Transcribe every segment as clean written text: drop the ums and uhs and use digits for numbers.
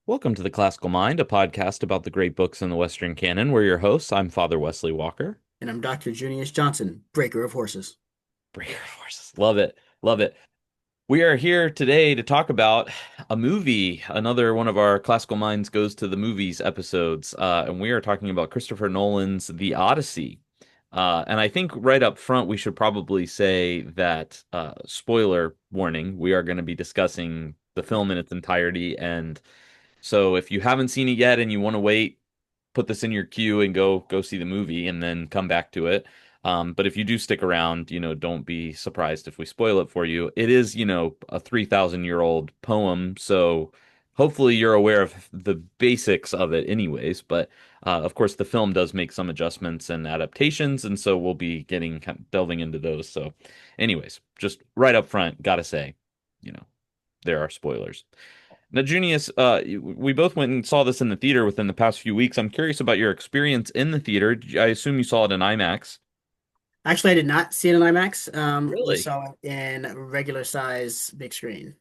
Welcome to the Classical Mind, a podcast about the great books in the Western canon. We're your hosts. I'm Father Wesley Walker. And I'm Dr. Junius Johnson, breaker of horses. Breaker of Horses. Love it. Love it. We are here today to talk about a movie. Another one of our Classical Minds Goes to the Movies episodes. And we are talking about Christopher Nolan's The Odyssey. And I think right up front, we should probably say that, spoiler warning, we are going to be discussing the film in its entirety. And so if you haven't seen it yet and you want to wait, put this in your queue and go see the movie and then come back to it. But if you do stick around, don't be surprised if we spoil it for you. It is, a 3,000-year-old poem, so hopefully you're aware of the basics of it anyways. But of course, the film does make some adjustments and adaptations, and so we'll be delving into those. So, anyways, just right up front, gotta say, you know, there are spoilers. Now, Junius, we both went and saw this in the theater within the past few weeks. I'm curious about your experience in the theater. I assume you saw it in IMAX. Actually, I did not see it in IMAX. We Really? saw it in regular size big screen.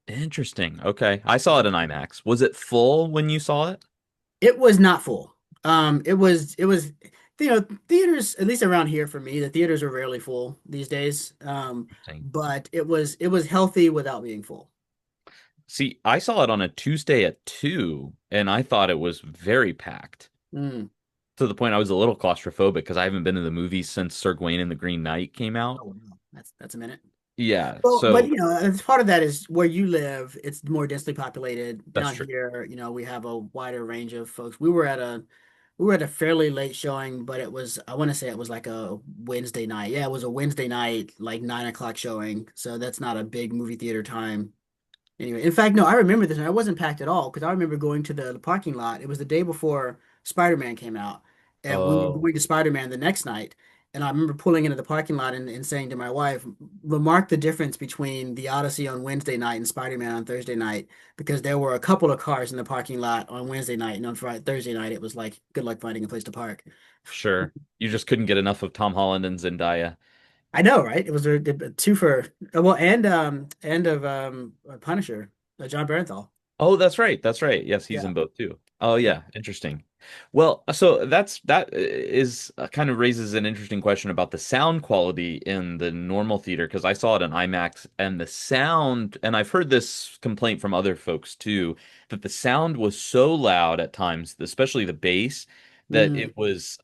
Interesting. Okay. I saw it in IMAX. Was it full when you saw it? It was not full. It was, theaters, at least around here for me, the theaters are rarely full these days. Interesting. But it was healthy without being full. See, I saw it on a Tuesday at 2, and I thought it was very packed Mm. to the point I was a little claustrophobic because I haven't been to the movies since Sir Gawain and the Green Knight came out. Oh, wow. That's a minute. Yeah, Well, but so as part of that is where you live, it's more densely populated. that's Down true. here, we have a wider range of folks. We were at a fairly late showing, but I want to say it was like a Wednesday night. Yeah, it was a Wednesday night, like 9 o'clock showing. So that's not a big movie theater time. Anyway, in fact, no, I remember this, and I wasn't packed at all because I remember going to the parking lot. It was the day before Spider-Man came out, and we were Oh, going to Spider-Man the next night. And I remember pulling into the parking lot and saying to my wife, remark the difference between the Odyssey on Wednesday night and Spider-Man on Thursday night, because there were a couple of cars in the parking lot on Wednesday night, and on Friday, Thursday night, it was like, good luck finding a place to park. sure. You just couldn't get enough of Tom Holland and Zendaya. I know, right? It was a two for well, and of Punisher, John Bernthal. Oh, that's right. That's right. Yes, he's Yeah. in both too. Oh, Yeah. yeah. Interesting. Well, so that is kind of raises an interesting question about the sound quality in the normal theater because I saw it in IMAX and the sound, and I've heard this complaint from other folks too, that the sound was so loud at times, especially the bass, that Mm, it was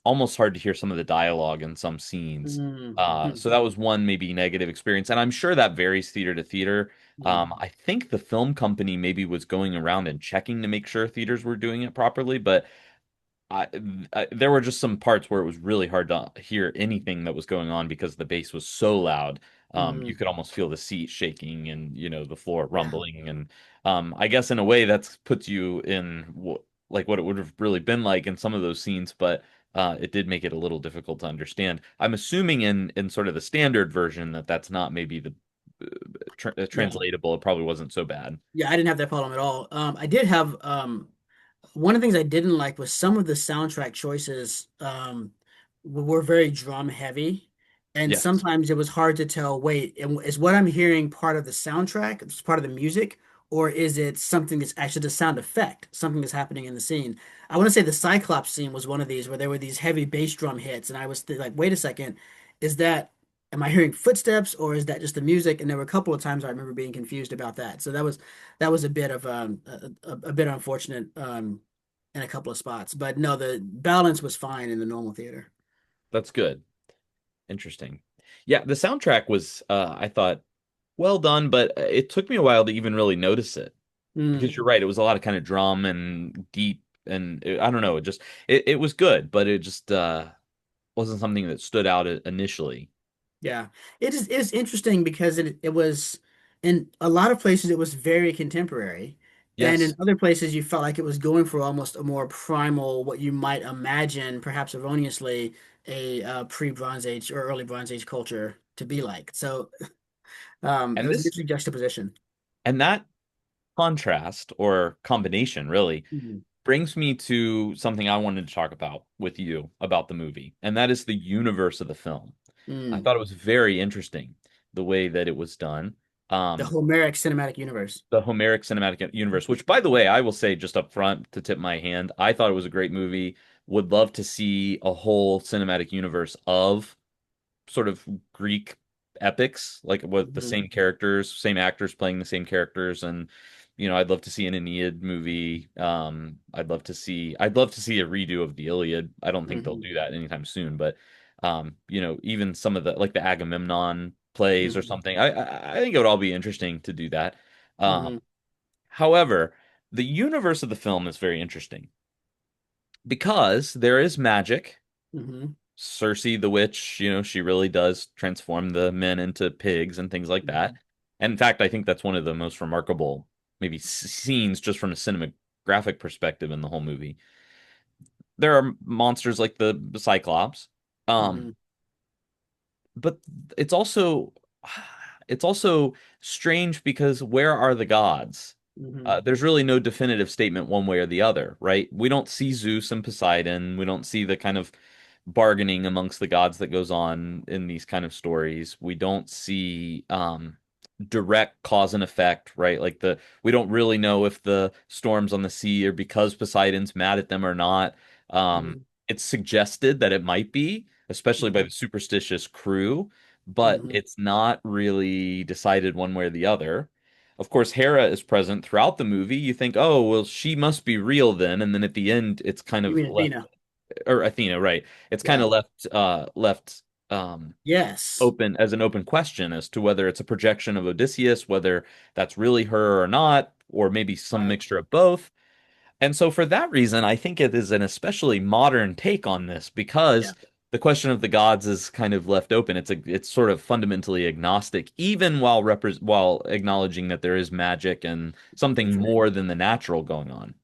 almost hard to hear some of the dialogue in some scenes. mm, So that was one maybe negative experience, and I'm sure that varies theater to theater. mm. I think the film company maybe was going around and checking to make sure theaters were doing it properly, but I, there were just some parts where it was really hard to hear anything that was going on because the bass was so loud. You Mm. could almost feel the seat shaking and the floor Yeah. rumbling. And I guess in a way that's puts you in like what it would have really been like in some of those scenes, but it did make it a little difficult to understand. I'm assuming in sort of the standard version that that's not maybe the Yeah. translatable. It probably wasn't so bad. Yeah, I didn't have that problem at all. I did have one of the things I didn't like was some of the soundtrack choices were very drum heavy, and Yes. sometimes it was hard to tell, wait, is what I'm hearing part of the soundtrack, it's part of the music, or is it something that's actually the sound effect, something that's happening in the scene? I want to say the Cyclops scene was one of these where there were these heavy bass drum hits, and I was like, wait a second, is that am I hearing footsteps or is that just the music? And there were a couple of times I remember being confused about that. So that was a bit of a bit unfortunate in a couple of spots. But no, the balance was fine in the normal theater. That's good. Interesting. Yeah, the soundtrack was, I thought, well done, but it took me a while to even really notice it because Mm, you're right. It was a lot of kind of drum and deep, and I don't know. It was good, but it just wasn't something that stood out initially. yeah, it is interesting because it was in a lot of places it was very contemporary, and in Yes, other places you felt like it was going for almost a more primal, what you might imagine, perhaps erroneously, a pre-Bronze Age or early Bronze Age culture to be like. So it and was an this interesting juxtaposition. and that contrast or combination really Mhm. brings me to something I wanted to talk about with you about the movie, and that is the universe of the film. I Mm, thought it was very interesting the way that it was done. The Homeric cinematic universe. The Homeric cinematic universe, which, by the way, I will say just up front to tip my hand, I thought it was a great movie. Would love to see a whole cinematic universe of sort of Greek epics, like with the Hmm. same characters, same actors playing the same characters, and I'd love to see an Aeneid movie. I'd love to see a redo of the Iliad. I don't think they'll Hmm. do that anytime soon, but even some of the like the Agamemnon plays or Hmm. something. I think it would all be interesting to do that. Um, Hmm. However, the universe of the film is very interesting because there is magic. Hmm. Cersei the witch, she really does transform the men into pigs and things like that. Hmm. And in fact, I think that's one of the most remarkable maybe scenes just from a cinematographic perspective in the whole movie. There are monsters like the Cyclops. Um, Hmm. but it's also it's also strange because where are the gods? Hmm. There's really no definitive statement one way or the other, right? We don't see Zeus and Poseidon. We don't see the kind of bargaining amongst the gods that goes on in these kind of stories. We don't see direct cause and effect, right? Like we don't really know if the storms on the sea are because Poseidon's mad at them or not. Um, Hmm. it's suggested that it might be, especially by Hmm. the superstitious crew, but Hmm. it's not really decided one way or the other. Of course, Hera is present throughout the movie. You think, oh, well, she must be real then, and then at the end, it's kind You of mean left, Athena? or Athena, right? It's kind Yeah. of left um Yes. open as an open question as to whether it's a projection of Odysseus, whether that's really her or not, or maybe some Right. mixture of both. And so for that reason, I think it is an especially modern take on this Yeah. because the question of the gods is kind of left open. It's sort of fundamentally agnostic, even while acknowledging that there is magic and something That's right. more than the natural going on.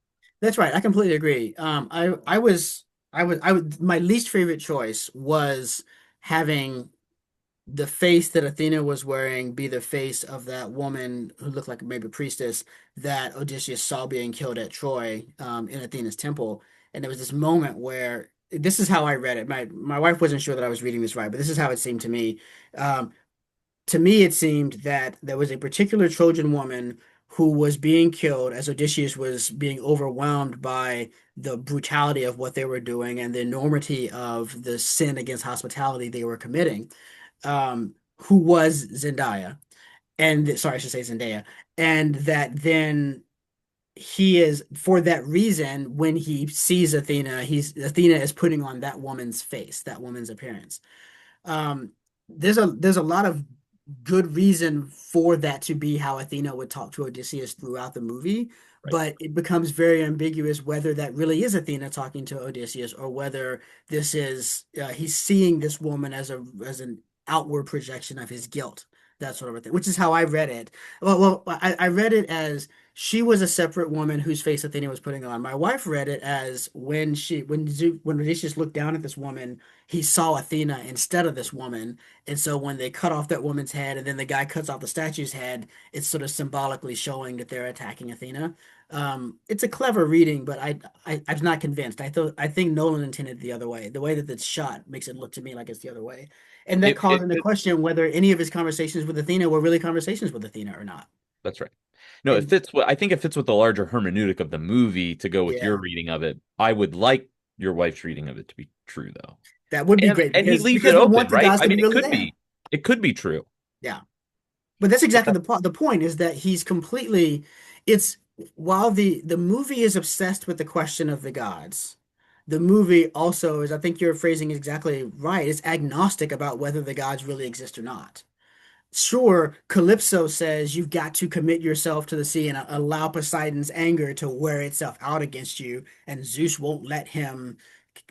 That's right. I completely agree. My least favorite choice was having the face that Athena was wearing be the face of that woman who looked like maybe a priestess that Odysseus saw being killed at Troy, in Athena's temple. And there was this moment where this is how I read it. My wife wasn't sure that I was reading this right, but this is how it seemed to me. Um, to me, it seemed that there was a particular Trojan woman who was being killed as Odysseus was being overwhelmed by the brutality of what they were doing and the enormity of the sin against hospitality they were committing, who was Zendaya, and sorry, I should say Zendaya, and that then he is for that reason when he sees Athena is putting on that woman's face, that woman's appearance. um, there's a lot of good reason for that to be how Athena would talk to Odysseus throughout the movie, Right. but it becomes very ambiguous whether that really is Athena talking to Odysseus or whether this is he's seeing this woman as an outward projection of his guilt, that sort of a thing, which is how I read it. I read it as she was a separate woman whose face Athena was putting on. My wife read it as when Odysseus looked down at this woman, he saw Athena instead of this woman. And so when they cut off that woman's head and then the guy cuts off the statue's head, it's sort of symbolically showing that they're attacking Athena. It's a clever reading, but I'm not convinced. I think Nolan intended the other way. The way that it's shot makes it look to me like it's the other way. And that It, calls it, into it question whether any of his conversations with Athena were really conversations with Athena or not. that's right. No, And I think it fits with the larger hermeneutic of the movie to go with your yeah, reading of it. I would like your wife's reading of it to be true though. that would be great And he leaves it because we open, want the right? gods I to mean, be really there. it could be true. Yeah. But that's But exactly the point is that he's completely it's while the movie is obsessed with the question of the gods, the movie also is, I think your phrasing is exactly right. It's agnostic about whether the gods really exist or not. Sure, Calypso says you've got to commit yourself to the sea and allow Poseidon's anger to wear itself out against you, and Zeus won't let him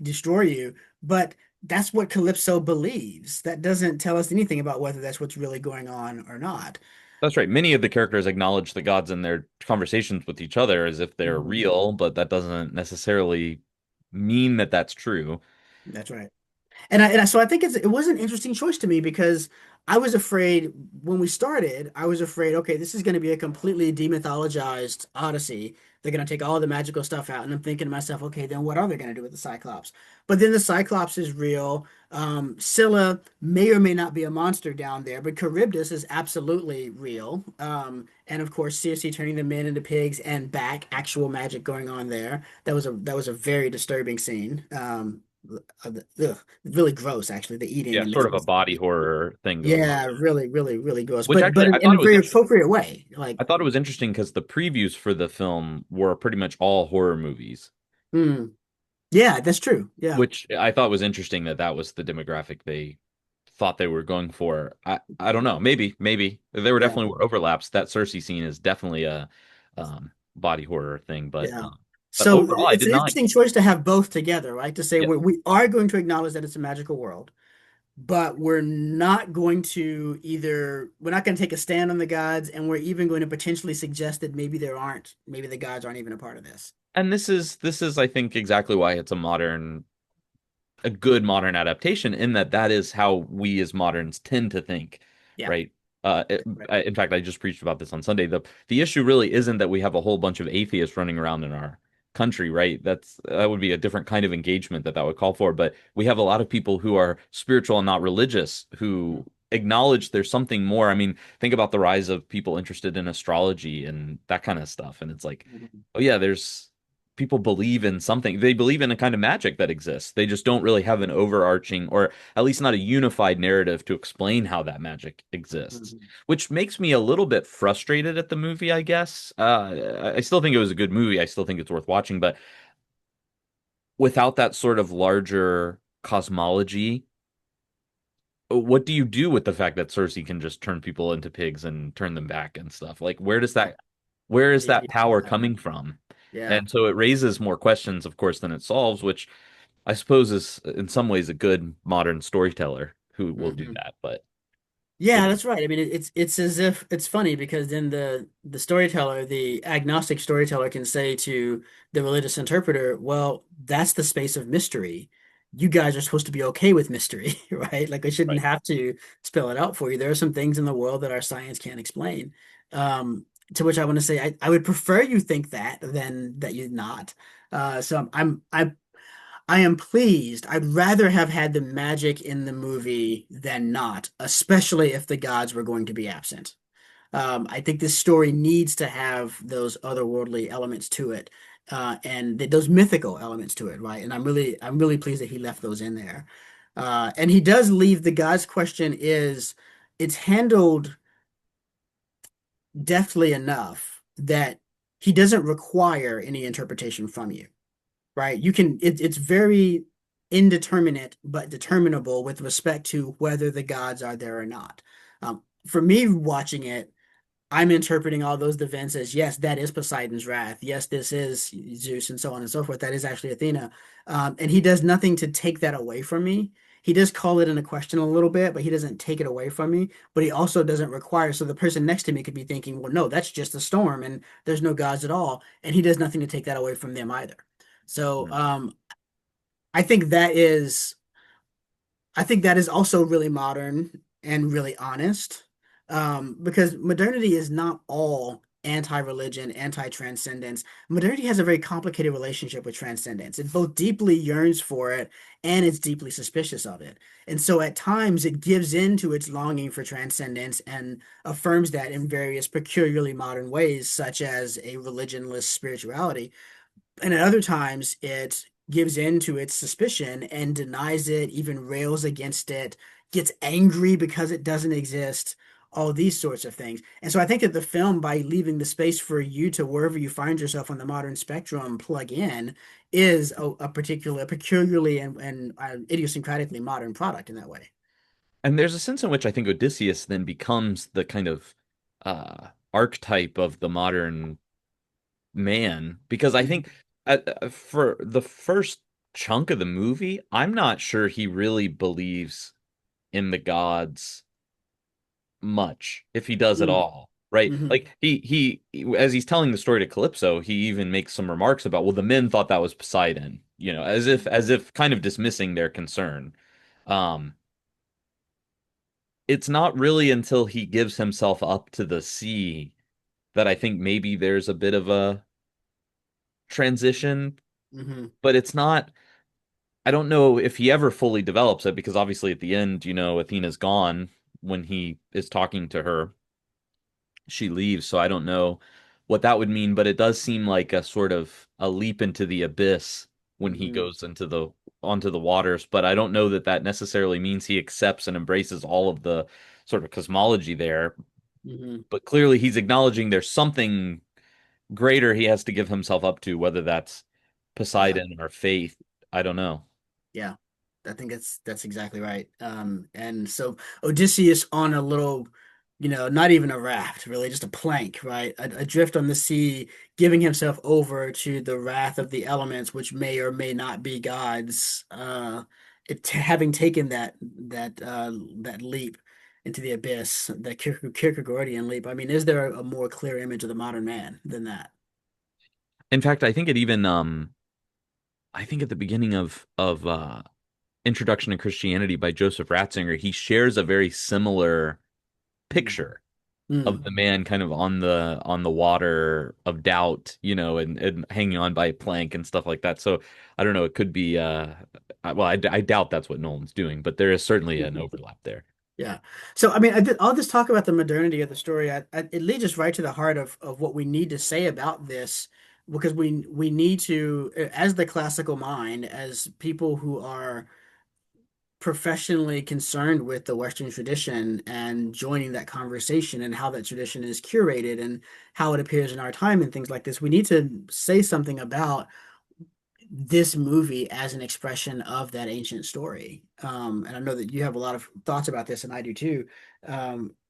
destroy you. But that's what Calypso believes. That doesn't tell us anything about whether that's what's really going on or not. that's right. Many of the characters acknowledge the gods in their conversations with each other as if they're Mhm. real, but that doesn't necessarily mean that that's true. That's right. So I think it was an interesting choice to me because I was afraid when we started, I was afraid, okay, this is going to be a completely demythologized Odyssey. They're going to take all the magical stuff out, and I'm thinking to myself, okay, then what are they going to do with the Cyclops? But then the Cyclops is real. Scylla may or may not be a monster down there, but Charybdis is absolutely real. And of course, Circe turning the men into pigs and back, actual magic going on there. That was a very disturbing scene. Really gross, actually, the eating Yeah, and sort of a the body horror thing going on. yeah, really, really, really gross, Which but actually in a very appropriate way. Like, I thought it was interesting because the previews for the film were pretty much all horror movies, hmm, yeah, that's true. Yeah, which I thought was interesting that that was the demographic they thought they were going for. I don't know. Maybe there were yeah, definitely were overlaps. That Cersei scene is definitely a body horror thing, yeah. but So overall, I it's did an not. interesting choice to have both together, right? To say Yeah. we are going to acknowledge that it's a magical world, but we're not going to take a stand on the gods, and we're even going to potentially suggest that maybe the gods aren't even a part of this. And this is I think exactly why it's a good modern adaptation in that that is how we as moderns tend to think, Yeah, right? right. In fact, I just preached about this on Sunday. The issue really isn't that we have a whole bunch of atheists running around in our country, right? That would be a different kind of engagement that would call for. But we have a lot of people who are spiritual and not religious who acknowledge there's something more. I mean, think about the rise of people interested in astrology and that kind of stuff, and it's like, Mhm. oh yeah, there's people believe in something. They believe in a kind of magic that exists. They just don't really have an overarching, or at least not a unified narrative to explain how that magic exists, Mhm. which makes me a little bit frustrated at the movie, I guess. I still think it was a good movie. I still think it's worth watching, but without that sort of larger cosmology, what do you do with the fact that Cersei can just turn people into pigs and turn them back and stuff? Like, Yeah, where is yeah, that power coming from? yeah. And so it raises more questions, of course, than it solves, which I suppose is in some ways a good modern storyteller who will do Mhm. that. But it, Yeah, that's right. I mean, it's as if it's funny because then the storyteller, the agnostic storyteller, can say to the religious interpreter, "Well, that's the space of mystery. You guys are supposed to be okay with mystery, right? Like I shouldn't right. have to spell it out for you. There are some things in the world that our science can't explain." Um, to which I want to say, I would prefer you think that than that you not. So I am pleased. I'd rather have had the magic in the movie than not, especially if the gods were going to be absent. I think this story needs to have those otherworldly elements to it, and those mythical elements to it, right? And I'm really pleased that he left those in there. And he does leave the gods question is it's handled deftly enough that he doesn't require any interpretation from you, right? It's very indeterminate but determinable with respect to whether the gods are there or not. For me watching it, I'm interpreting all those events as yes, that is Poseidon's wrath. Yes, this is Zeus, and so on and so forth. That is actually Athena. And he does nothing to take that away from me. He does call it into question a little bit, but he doesn't take it away from me. But he also doesn't require. So the person next to me could be thinking, well, no, that's just a storm and there's no gods at all. And he does nothing to take that away from them either. So I think that is I think that is also really modern and really honest, because modernity is not all anti-religion, anti-transcendence. Modernity has a very complicated relationship with transcendence. It both deeply yearns for it and it's deeply suspicious of it. And so at times it gives in to its longing for transcendence and affirms that in various peculiarly modern ways, such as a religionless spirituality. And at other times, it gives in to its suspicion and denies it, even rails against it, gets angry because it doesn't exist, all these sorts of things. And so I think that the film, by leaving the space for you to wherever you find yourself on the modern spectrum, plug in, is peculiarly and idiosyncratically modern product in that way. And there's a sense in which I think Odysseus then becomes the kind of archetype of the modern man, because I Mhm. think for the first chunk of the movie, I'm not sure he really believes in the gods much, if he does at Mhm. all, right? Mhm. Like as he's telling the story to Calypso, he even makes some remarks about, well, the men thought that was Poseidon, as if kind of dismissing their concern. Um, it's not really until he gives himself up to the sea that I think maybe there's a bit of a transition, Hmm. but it's not. I don't know if he ever fully develops it because obviously at the end, Athena's gone when he is talking to her. She leaves, so I don't know what that would mean, but it does seem like a sort of a leap into the abyss when he Hmm. goes into the onto the waters, but I don't know that that necessarily means he accepts and embraces all of the sort of cosmology there, Hmm. but clearly he's acknowledging there's something greater he has to give himself up to, whether that's Yeah. Poseidon or faith. I don't know. Yeah, I think that's exactly right. And so Odysseus on a little, not even a raft, really, just a plank, right? Adrift on the sea, giving himself over to the wrath of the elements, which may or may not be gods. Having taken that leap into the abyss, that Kierkegaardian leap. I mean, is there a more clear image of the modern man than that? In fact, I think it even I think at the beginning of Introduction to Christianity by Joseph Ratzinger, he shares a very similar picture of Mm. the man kind of on the water of doubt, and hanging on by a plank and stuff like that. So I don't know, it could be well, I doubt that's what Nolan's doing, but there is certainly an overlap there. Yeah. So, I mean, all this talk about the modernity of the story, it leads us right to the heart of what we need to say about this, because we need to, as the classical mind, as people who are professionally concerned with the Western tradition and joining that conversation and how that tradition is curated and how it appears in our time and things like this, we need to say something about this movie as an expression of that ancient story. And I know that you have a lot of thoughts about this, and I do too.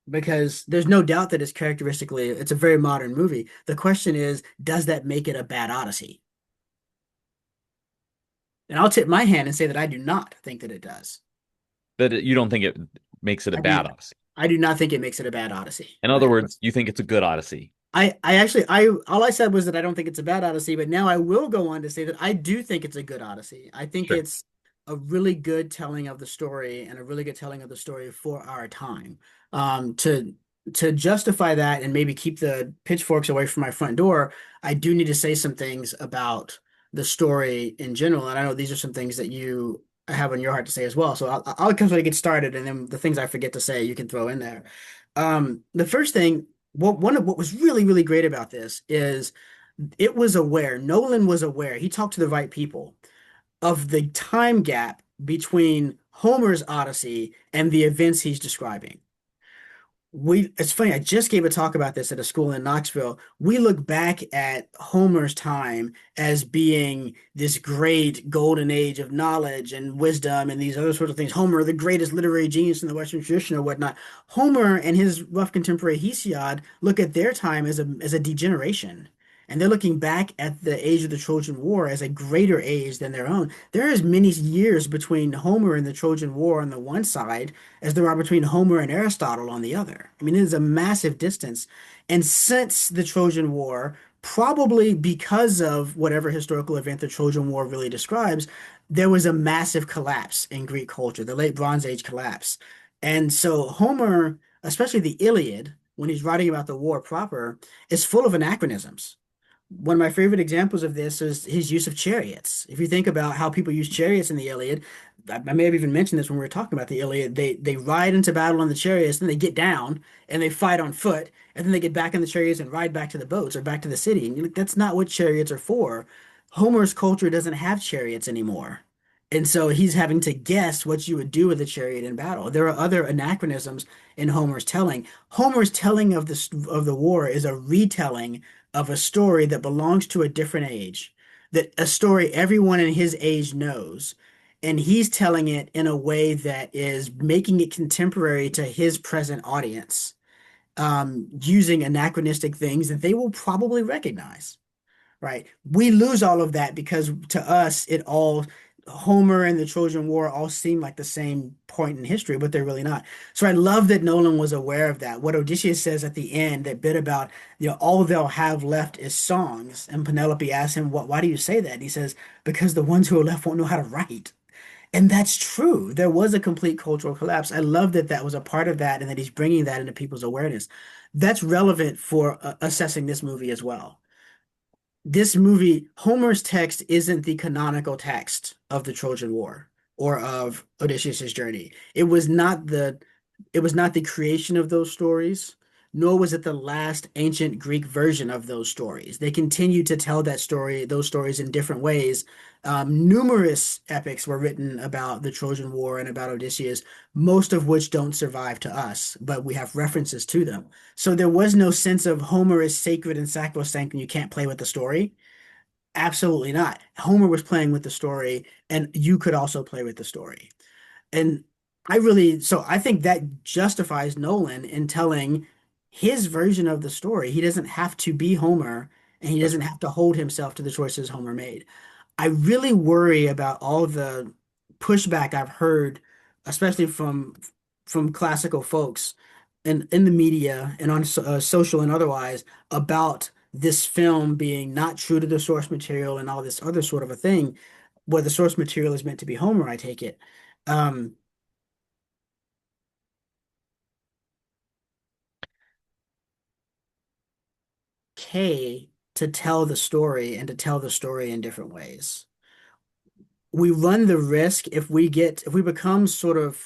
Because there's no doubt that it's a very modern movie. The question is, does that make it a bad Odyssey? And I'll tip my hand and say that I do not think that it does. You don't think it makes it a I do bad Odyssey. I do not think it makes it a bad Odyssey, In other right? words, you think it's a good Odyssey. I actually all I said was that I don't think it's a bad Odyssey, but now I will go on to say that I do think it's a good Odyssey. I think Sure. it's a really good telling of the story and a really good telling of the story for our time. To justify that and maybe keep the pitchforks away from my front door, I do need to say some things about the story in general. And I know these are some things that you have on your heart to say as well. So I'll kind of get started, and then the things I forget to say, you can throw in there. The first thing one of what was really, really great about this is Nolan was aware, he talked to the right people of the time gap between Homer's Odyssey and the events he's describing. It's funny, I just gave a talk about this at a school in Knoxville. We look back at Homer's time as being this great golden age of knowledge and wisdom and these other sorts of things. Homer, the greatest literary genius in the Western tradition or whatnot. Homer and his rough contemporary Hesiod look at their time as a degeneration. And they're looking back at the age of the Trojan War as a greater age than their own. There is many years between Homer and the Trojan War on the one side as there are between Homer and Aristotle on the other. I mean, it is a massive distance. And since the Trojan War, probably because of whatever historical event the Trojan War really describes, there was a massive collapse in Greek culture, the late Bronze Age collapse. And so Homer, especially the Iliad, when he's writing about the war proper, is full of anachronisms. One of my favorite examples of this is his use of chariots. If you think about how people use chariots in the Iliad, I may have even mentioned this when we were talking about the Iliad. They ride into battle on the chariots, then they get down and they fight on foot, and then they get back in the chariots and ride back to the boats or back to the city. And you're like, that's not what chariots are for. Homer's culture doesn't have chariots anymore. And so he's having to guess what you would do with a chariot in battle. There are other anachronisms in Homer's telling. Homer's telling of the war is a retelling of a story that belongs to a different age, that a story everyone in his age knows. And he's telling it in a way that is making it contemporary to his present audience, using anachronistic things that they will probably recognize, right? We lose all of that because to us, Homer and the Trojan War all seem like the same point in history, but they're really not. So I love that Nolan was aware of that. What Odysseus says at the end, that bit about, all they'll have left is songs. And Penelope asks him, why do you say that? And he says, because the ones who are left won't know how to write. And that's true. There was a complete cultural collapse. I love that that was a part of that and that he's bringing that into people's awareness. That's relevant for assessing this movie as well. This movie, Homer's text isn't the canonical text of the Trojan War or of Odysseus's journey. It was not the creation of those stories, nor was it the last ancient Greek version of those stories. They continue to tell that story, those stories in different ways. Numerous epics were written about the Trojan War and about Odysseus, most of which don't survive to us, but we have references to them. So there was no sense of Homer is sacred and sacrosanct and you can't play with the story. Absolutely not. Homer was playing with the story, and you could also play with the story. And so I think that justifies Nolan in telling his version of the story. He doesn't have to be Homer, and he That's doesn't right. have to hold himself to the choices Homer made. I really worry about all the pushback I've heard, especially from classical folks and in the media and on social and otherwise, about this film being not true to the source material and all this other sort of a thing, where the source material is meant to be Homer, I take it. Um, okay to tell the story and to tell the story in different ways. We run the risk if we become sort of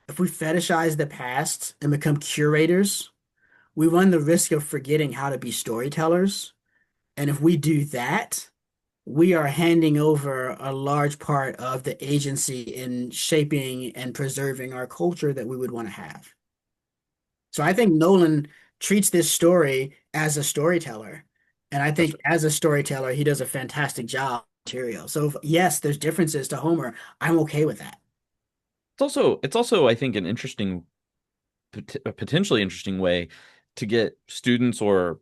if we fetishize the past and become curators, we run the risk of forgetting how to be storytellers. And if we do that, we are handing over a large part of the agency in shaping and preserving our culture that we would want to have. So I think Nolan treats this story as a storyteller. And I That's think right. as a storyteller, he does a fantastic job. Material. So yes, there's differences to Homer. I'm okay with that. It's also I think an interesting a potentially interesting way to get students or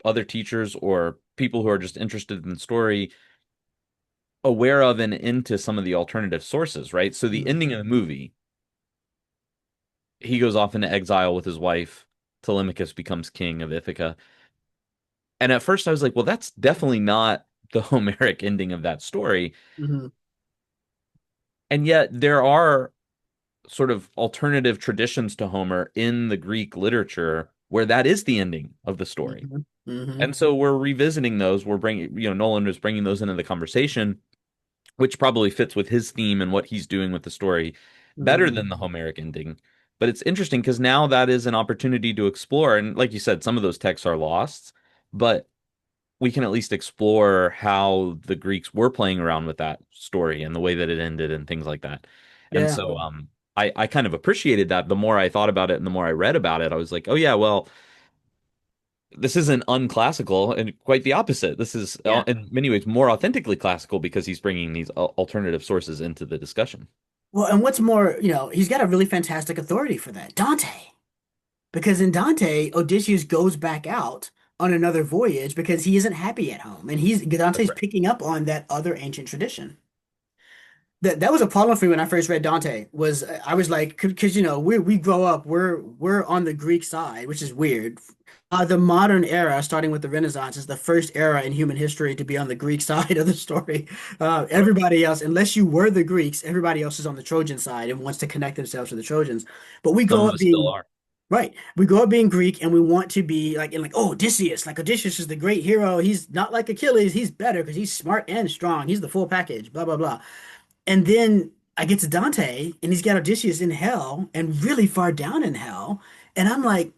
other teachers or people who are just interested in the story aware of and into some of the alternative sources, right? So the Mhm. ending of the movie, he goes off into exile with his wife. Telemachus becomes king of Ithaca. And at first I was like, well, that's definitely not the Homeric ending of that story. Mhm. And yet there are sort of alternative traditions to Homer in the Greek literature where that is the ending of the story. Mhm. Mhm. And so we're revisiting those. We're bringing, Nolan is bringing those into the conversation, which probably fits with his theme and what he's doing with the story better Mhm. than the Homeric ending. But it's interesting because now that is an opportunity to explore. And like you said, some of those texts are lost, but we can at least explore how the Greeks were playing around with that story and the way that it ended and things like that. And Yeah. so I kind of appreciated that. The more I thought about it and the more I read about it, I was like, oh yeah, well, this isn't unclassical and quite the opposite. This is Yeah. in many ways more authentically classical because he's bringing these alternative sources into the discussion. Well, and what's more, he's got a really fantastic authority for that. Dante. Because in Dante, Odysseus goes back out on another voyage because he isn't happy at home. And That's Dante's right. picking up on that other ancient tradition. That was a problem for me when I first read Dante. Was I was like, because we grow up, we're on the Greek side, which is weird. The modern era, starting with the Renaissance, is the first era in human history to be on the Greek side of the story. Right. Everybody else, unless you were the Greeks, everybody else is on the Trojan side and wants to connect themselves to the Trojans. But we Some grow of up us still being are. right. We grow up being Greek and we want to be oh, Odysseus. Like Odysseus is the great hero. He's not like Achilles. He's better because he's smart and strong. He's the full package, blah, blah, blah. And then I get to Dante, and he's got Odysseus in hell and really far down in hell. And I'm like,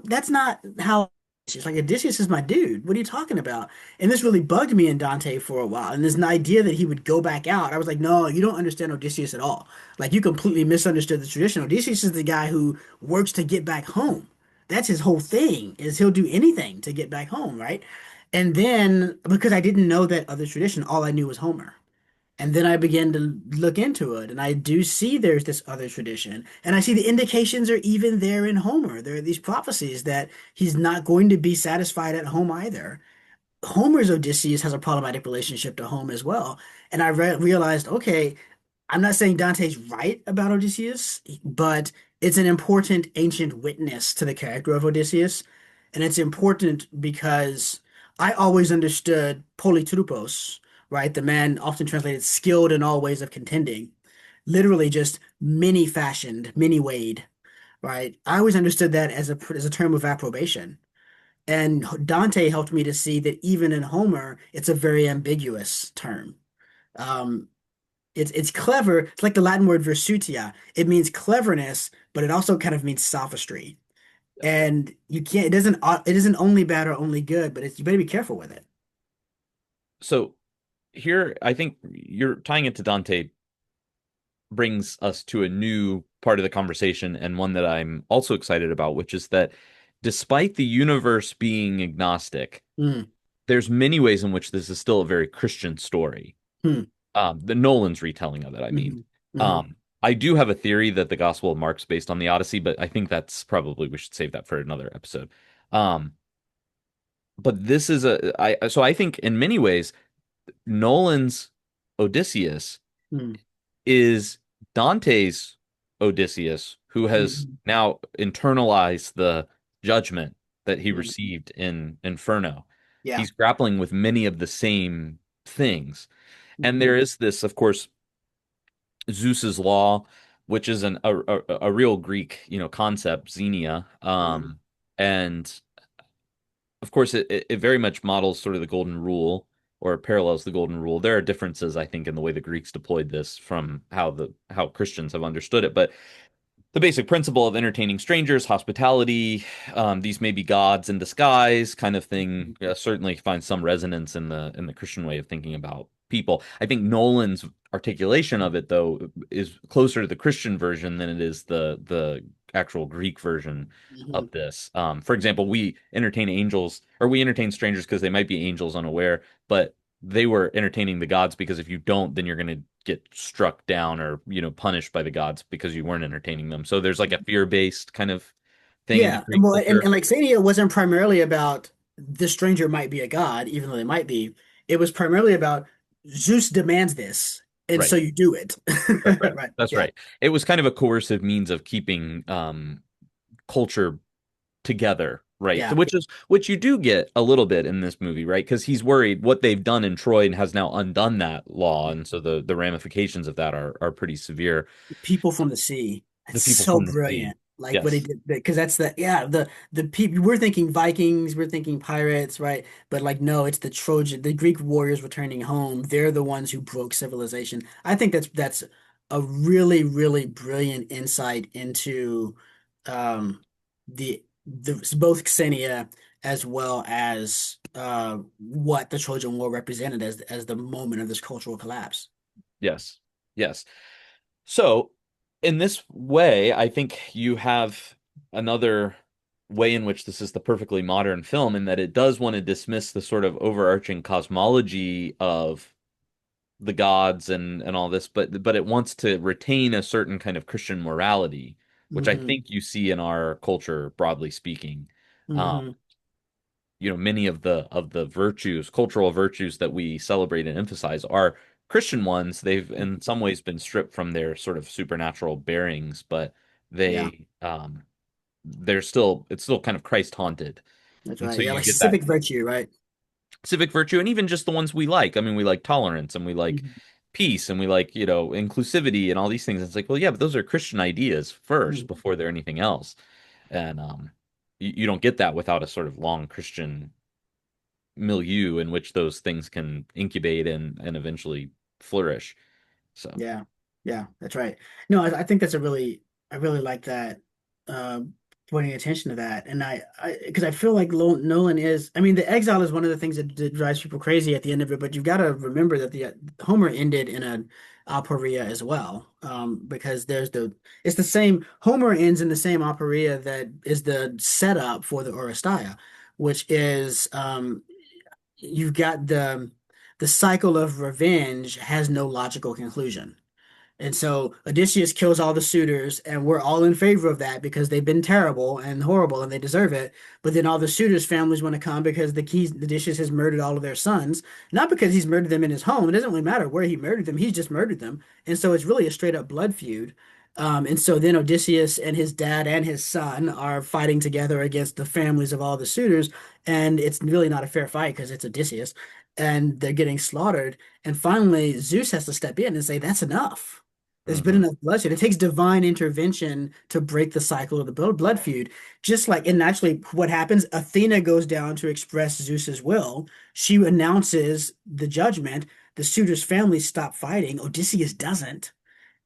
that's not how. She's like, Odysseus is my dude. What are you talking about? And this really bugged me in Dante for a while. And there's an idea that he would go back out. I was like, no, you don't understand Odysseus at all. Like, you completely misunderstood the tradition. Odysseus is the guy who works to get back home. That's his whole thing, is he'll do anything to get back home, right? And then, because I didn't know that other tradition, all I knew was Homer. And then I began to look into it, and I do see there's this other tradition. And I see the indications are even there in Homer. There are these prophecies that he's not going to be satisfied at home either. Homer's Odysseus has a problematic relationship to home as well. And I realized, okay, I'm not saying Dante's right about Odysseus, but it's an important ancient witness to the character of Odysseus. And it's important because I always understood polytropos, right? The man often translated skilled in all ways of contending, literally just many fashioned, many weighed, right? I always understood that as a term of approbation. And Dante helped me to see that even in Homer, it's a very ambiguous term. Um, it's clever. It's like the Latin word virtutia. It means cleverness, but it also kind of means sophistry. And you can't, it isn't only bad or only good, but you better be careful with it. So here, I think you're tying it to Dante brings us to a new part of the conversation and one that I'm also excited about, which is that despite the universe being agnostic, Mm, there's many ways in which this is still a very Christian story. mm, The Nolan's retelling of it, I mean. mhm, mhm, Um, I do have a theory that the Gospel of Mark's based on the Odyssey, but I think that's probably we should save that for another episode. Um, but this is so I think in many ways Nolan's Odysseus mm, is Dante's Odysseus, who has mhm. now internalized the judgment that he Yeah. received in Inferno. Yeah. He's grappling with many of the same things. And Mhm, there is this, of course, Zeus's law, which is a real Greek, concept, xenia. mhm, And of course, it very much models sort of the golden rule or parallels the golden rule. There are differences, I think, in the way the Greeks deployed this from how Christians have understood it, but the basic principle of entertaining strangers, hospitality, these may be gods in disguise, kind of thing. mhm, Certainly finds some resonance in the Christian way of thinking about people. I think Nolan's articulation of it, though, is closer to the Christian version than it is the actual Greek version mhm. of this. For example, we entertain strangers because they might be angels unaware, but they were entertaining the gods because if you don't, then you're going to get struck down or punished by the gods because you weren't entertaining them. So there's like a fear-based kind of thing in the Yeah, Greek and well, culture. and like Sadia wasn't primarily about the stranger might be a god, even though they might be. It was primarily about Zeus demands this, and so Right. you do it. That's right. Right. That's Yeah. right. It was kind of a coercive means of keeping culture together, right? Yeah. Which you do get a little bit in this movie, right? Because he's worried what they've done in Troy and has now undone that law, and so the ramifications of that are pretty severe. People from the sea. The It's people so from the sea. brilliant. Like what he Yes. did, because that's the people we're thinking Vikings, we're thinking pirates, right? But like no, it's the Trojan, the Greek warriors returning home. They're the ones who broke civilization. I think that's a really, really brilliant insight into um the both Xenia as well as what the Trojan War represented as the moment of this cultural collapse. Yes. Yes. So, in this way, I think you have another way in which this is the perfectly modern film in that it does want to dismiss the sort of overarching cosmology of the gods and all this, but it wants to retain a certain kind of Christian morality, which I Hmm. think you see in our culture, broadly speaking. Um, Hmm. Many of the virtues, cultural virtues that we celebrate and emphasize are Christian ones. They've in some ways been stripped from their sort of supernatural bearings, but Yeah. they're still it's still kind of Christ haunted. That's And right. so Yeah, you like get that civic virtue, right? civic virtue and even just the ones we like. I mean, we like tolerance and we like Mhm. peace and we like, inclusivity and all these things. It's like, well, yeah, but those are Christian ideas first Mhm. before they're anything else. And you don't get that without a sort of long Christian milieu in which those things can incubate and eventually flourish. So, Yeah, yeah, that's right. No, I think that's I really like that, uh, pointing attention to that. And because I feel like Nolan is, I mean, the exile is one of the things that drives people crazy at the end of it, but you've got to remember that the Homer ended in an aporia as well. Because it's the same, Homer ends in the same aporia that is the setup for the Oresteia, which is, you've got the cycle of revenge has no logical conclusion. And so Odysseus kills all the suitors, and we're all in favor of that because they've been terrible and horrible and they deserve it. But then all the suitors' families want to come because Odysseus has murdered all of their sons, not because he's murdered them in his home. It doesn't really matter where he murdered them, he's just murdered them. And so it's really a straight up blood feud. And so then Odysseus and his dad and his son are fighting together against the families of all the suitors. And it's really not a fair fight because it's Odysseus. and they're getting slaughtered. And finally, Zeus has to step in and say, "That's enough. There's been Hmm. enough bloodshed." It takes divine intervention to break the cycle of the blood feud. Just like, and actually, what happens? Athena goes down to express Zeus's will. She announces the judgment. The suitors' families stop fighting. Odysseus doesn't.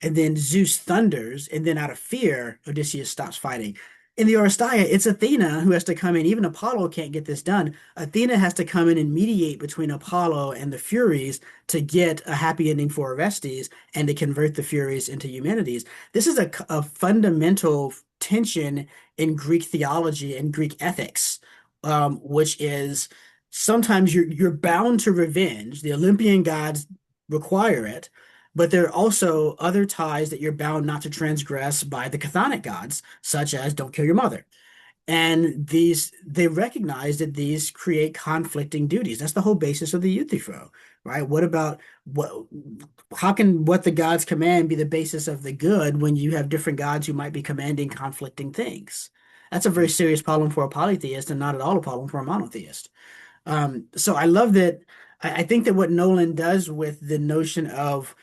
And then Zeus thunders, and then out of fear, Odysseus stops fighting. In the Oresteia, it's Athena who has to come in. Even Apollo can't get this done. Athena has to come in and mediate between Apollo and the Furies to get a happy ending for Orestes and to convert the Furies into humanities. This is a fundamental tension in Greek theology and Greek ethics, which is sometimes you're bound to revenge. The Olympian gods require it, but there are also other ties that you're bound not to transgress by the chthonic gods, such as don't kill your mother. And they recognize that these create conflicting duties. That's the whole basis of the Euthyphro, right? What about what? How can what the gods command be the basis of the good when you have different gods who might be commanding conflicting things? That's a very serious problem for a polytheist and not at all a problem for a monotheist. So I love that. I think that what Nolan does with the notion of,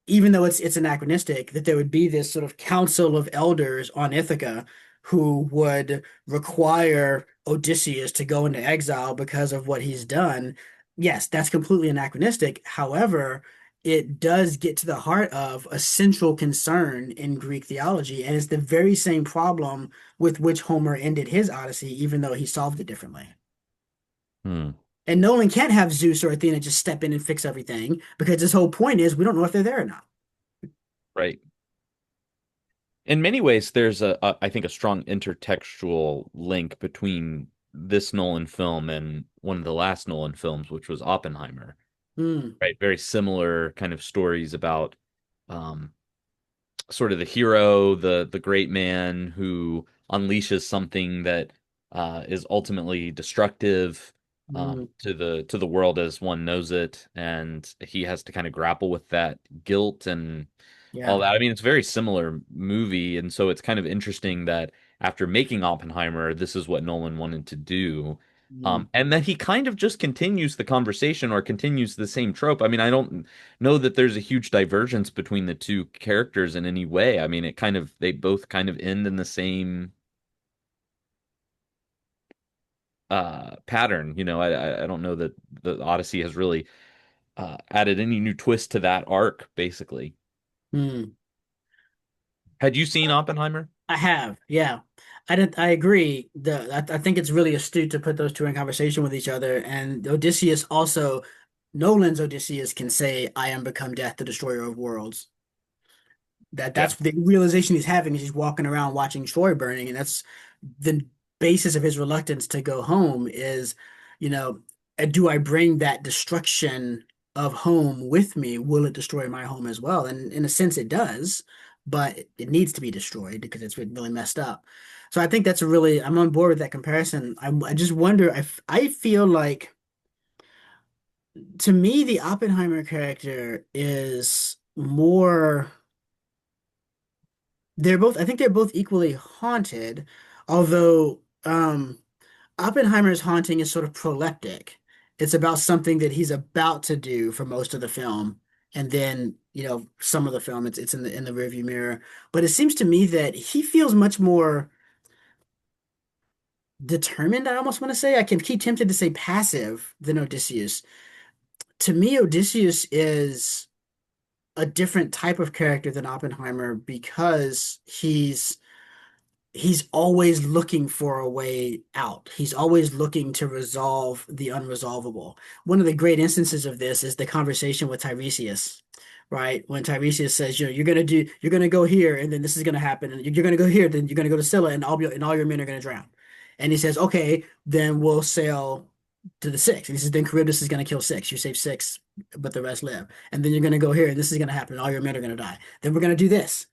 even though it's anachronistic, that there would be this sort of council of elders on Ithaca who would require Odysseus to go into exile because of what he's done. Yes, that's completely anachronistic. However, it does get to the heart of a central concern in Greek theology, and it's the very same problem with which Homer ended his Odyssey, even though he solved it differently. Hmm. And Nolan can't have Zeus or Athena just step in and fix everything because his whole point is we don't know if they're there or not. Right. In many ways, there's I think a strong intertextual link between this Nolan film and one of the last Nolan films, which was Oppenheimer. Hmm. Right. Very similar kind of stories about um, sort of the hero, the great man who unleashes something that is ultimately destructive Hmm. to the world as one knows it, and he has to kind of grapple with that guilt and all Yeah. that. I mean, it's a very similar movie, and so it's kind of interesting that after making Oppenheimer, this is what Nolan wanted to do. Hmm. And then he kind of just continues the conversation or continues the same trope. I mean, I don't know that there's a huge divergence between the two characters in any way. I mean, they both kind of end in the same pattern. I don't know that the Odyssey has really added any new twist to that arc, basically. Hmm. Had you seen Oppenheimer? I have, yeah. I agree. I think it's really astute to put those two in conversation with each other. And Odysseus also, Nolan's Odysseus can say, "I am become death, the destroyer of worlds." Yeah. That's the realization he's having as he's walking around watching Troy burning, and that's the basis of his reluctance to go home is, you know, do I bring that destruction of home with me? Will it destroy my home as well? And in a sense, it does, but it needs to be destroyed because it's really messed up. So I think I'm on board with that comparison. I just wonder, I feel like to me, the Oppenheimer character is more. I think they're both equally haunted, although Oppenheimer's haunting is sort of proleptic. It's about something that he's about to do for most of the film, and then, some of the film it's in the rearview mirror. But it seems to me that he feels much more determined, I almost want to say. I can keep tempted to say passive than Odysseus. To me, Odysseus is a different type of character than Oppenheimer because he's always looking for a way out. He's always looking to resolve the unresolvable. One of the great instances of this is the conversation with Tiresias, right? When Tiresias says, you're gonna go here, and then this is gonna happen, and you're gonna go here, then you're gonna go to Scylla, and all your men are gonna drown. And he says, okay, then we'll sail to the six. And he says, then Charybdis is gonna kill six. You save six, but the rest live. And then you're gonna go here, and this is gonna happen, and all your men are gonna die. Then we're gonna do this.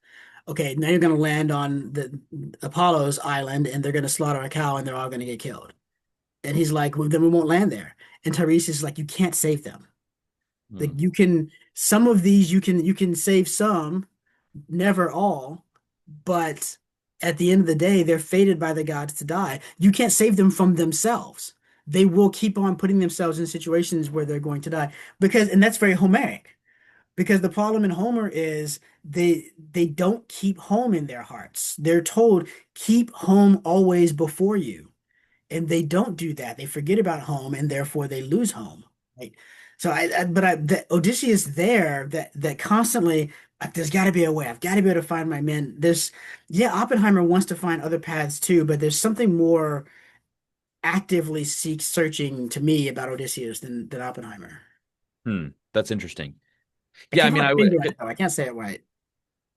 Okay, now you're going to land on the Apollo's island and they're going to slaughter a cow and they're all going to get killed. And he's like, well, then we won't land there. And Tiresias is like, you can't save them. Like Hmm. some of these you can save some, never all, but at the end of the day, they're fated by the gods to die. You can't save them from themselves. they will keep on putting themselves in situations where they're going to die because, and that's very Homeric. Because the problem in Homer is they don't keep home in their hearts. They're told keep home always before you, and they don't do that. They forget about home, and therefore they lose home. Right. So the Odysseus there that constantly like, there's got to be a way. I've got to be able to find my men. There's yeah, Oppenheimer wants to find other paths too, but there's something more actively searching to me about Odysseus than Oppenheimer. Hmm, that's interesting. I Yeah, I can't put mean, my I finger on would it though. I can't say it right.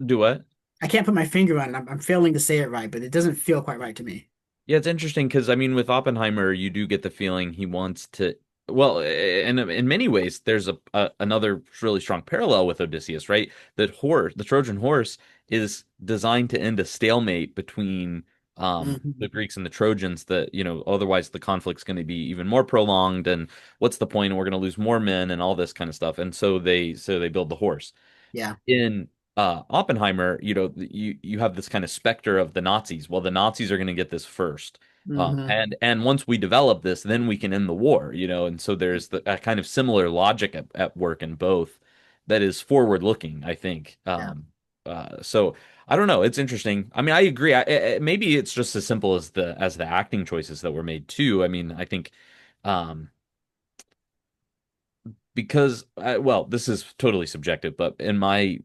do what? I can't put my finger on it. I'm failing to say it right, but it doesn't feel quite right to me. Yeah, it's interesting because I mean, with Oppenheimer, you do get the feeling he wants to. Well, and in many ways, there's another really strong parallel with Odysseus, right? That horse, the Trojan horse, is designed to end a stalemate between the Hmm. Greeks and the Trojans. That otherwise the conflict's going to be even more prolonged, and what's the point? We're going to lose more men and all this kind of stuff. And so they build the horse Yeah. in Oppenheimer, you have this kind of specter of the Nazis. Well, the Nazis are going to get this first, Hmm. and once we develop this, then we can end the war. And so there's a kind of similar logic at work in both that is forward looking, I think. Yeah. So I don't know. It's interesting. I mean, I agree. Maybe it's just as simple as the acting choices that were made too. I mean, I think. Um, because well, this is totally subjective, but in my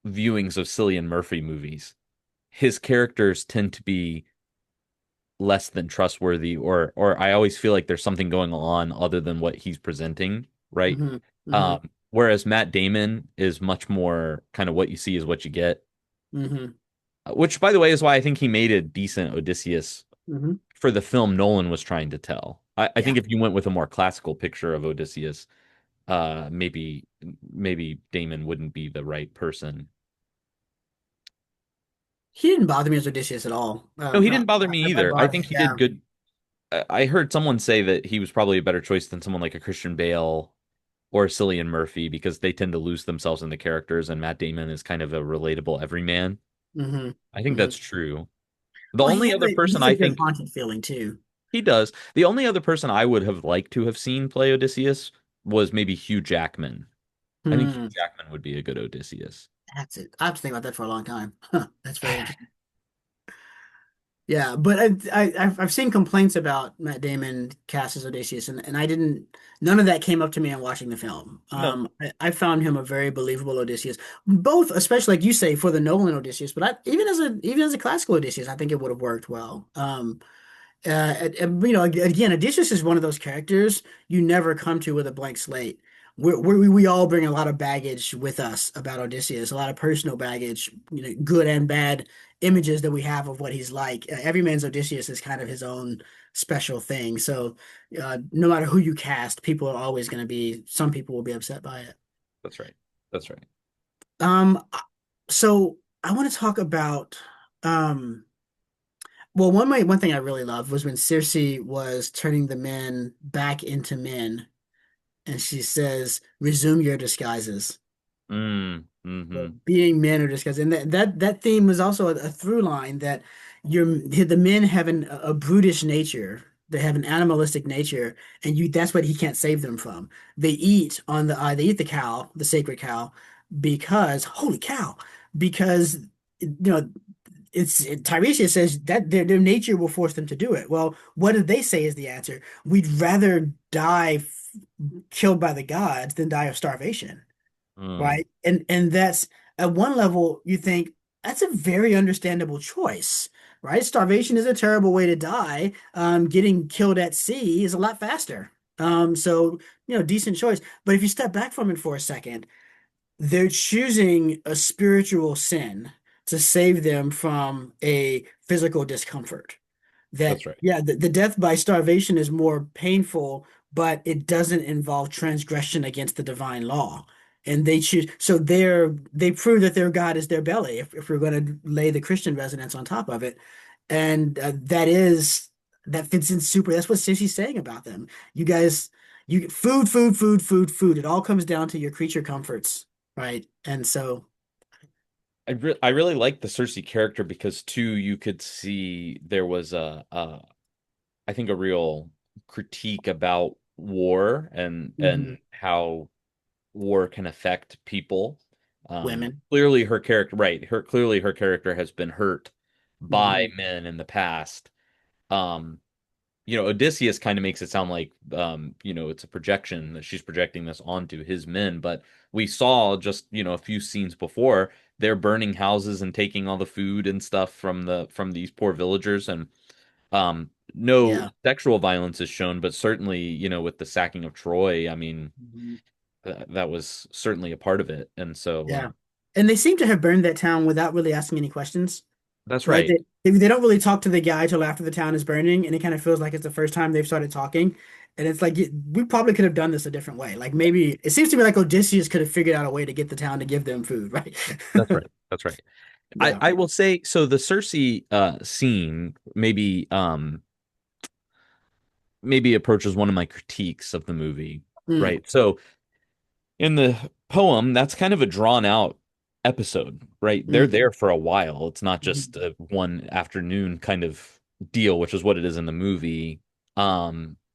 viewings of Cillian Murphy movies, his characters tend to be less than trustworthy, or I always feel like there's something going on other than what he's presenting, right? Hmm. Hmm. Whereas Matt Damon is much more kind of what you see is what you get, Hmm. which by the way is why I think he made a decent Odysseus Hmm. for the film Nolan was trying to tell. I Yeah. think if you went with a more classical picture of Odysseus, maybe Damon wouldn't be the right person. He didn't bother me as Odysseus at all. No, he didn't bother me I either. I bought it. think he did Yeah. good. I heard someone say that he was probably a better choice than someone like a Christian Bale or Cillian Murphy because they tend to lose themselves in the characters, and Matt Damon is kind of a relatable everyman. Hmm. I think Hmm. that's true. The Well, only other he person has a I good think haunted feeling too. he does, the only other person I would have liked to have seen play Odysseus was maybe Hugh Jackman. I think Hugh Hmm. Jackman would be a good Odysseus. That's it. I have to think about that for a long time. Huh. That's very interesting. Yeah, but I've seen complaints about Matt Damon cast as Odysseus, and I didn't. None of that came up to me in watching the film. No, I found him a very believable Odysseus, both, especially like you say, for the Nolan Odysseus, but even as a classical Odysseus, I think it would have worked well. Again, Odysseus is one of those characters you never come to with a blank slate. We all bring a lot of baggage with us about Odysseus, a lot of personal baggage, good and bad images that we have of what he's like. Every man's Odysseus is kind of his own special thing. So, no matter who you cast, people are always going to be, some people will be upset by it. that's right. That's right. Um, so I want to talk about, um, well, one thing I really loved was when Circe was turning the men back into men, and she says, "Resume your disguises." Mm-hmm. Being men or disguises, and that theme was also a through line that the men have a brutish nature. They have an animalistic nature, and that's what he can't save them from. They eat the cow, the sacred cow, because holy cow, because Tiresias says that their nature will force them to do it. Well, what did they say is the answer? We'd rather die killed by the gods than die of starvation, Mm, right? And that's at one level you think that's a very understandable choice, right? Starvation is a terrible way to die. Getting killed at sea is a lot faster. So decent choice. But if you step back from it for a second, they're choosing a spiritual sin to save them from a physical discomfort. That, that's right. yeah, the death by starvation is more painful, but it doesn't involve transgression against the divine law. And they choose, so they prove that their God is their belly, if we're going to lay the Christian resonance on top of it. And that fits in super. That's what Sissy's saying about them. You guys, food, food, food, food, food. It all comes down to your creature comforts, right? And so, I really like the Cersei character because too you could see there was I think a real critique about war and Hmm. how war can affect people. Women. Clearly her character, right, her character has been hurt by Hmm. men in the past. Um, Odysseus kind of makes it sound like, it's a projection that she's projecting this onto his men, but we saw just, a few scenes before, they're burning houses and taking all the food and stuff from these poor villagers, and no Yeah. sexual violence is shown, but certainly, with the sacking of Troy, I mean, Mhm. that was certainly a part of it. And so, Yeah. And they seem to have burned that town without really asking any questions, that's right? right. They don't really talk to the guy till after the town is burning, and it kind of feels like it's the first time they've started talking. And it's like we probably could have done this a different way. Like maybe it seems to me like Odysseus could have figured out a way to get the town to give them food, right? That's right. That's right. I, Yeah. I will say, so the Cersei scene maybe approaches one of my critiques of the movie, Mm, right? So in the poem, that's kind of a drawn out episode, right? They're mm, there for a while. It's not just mhm, a one afternoon kind of deal, which is what it is in the movie.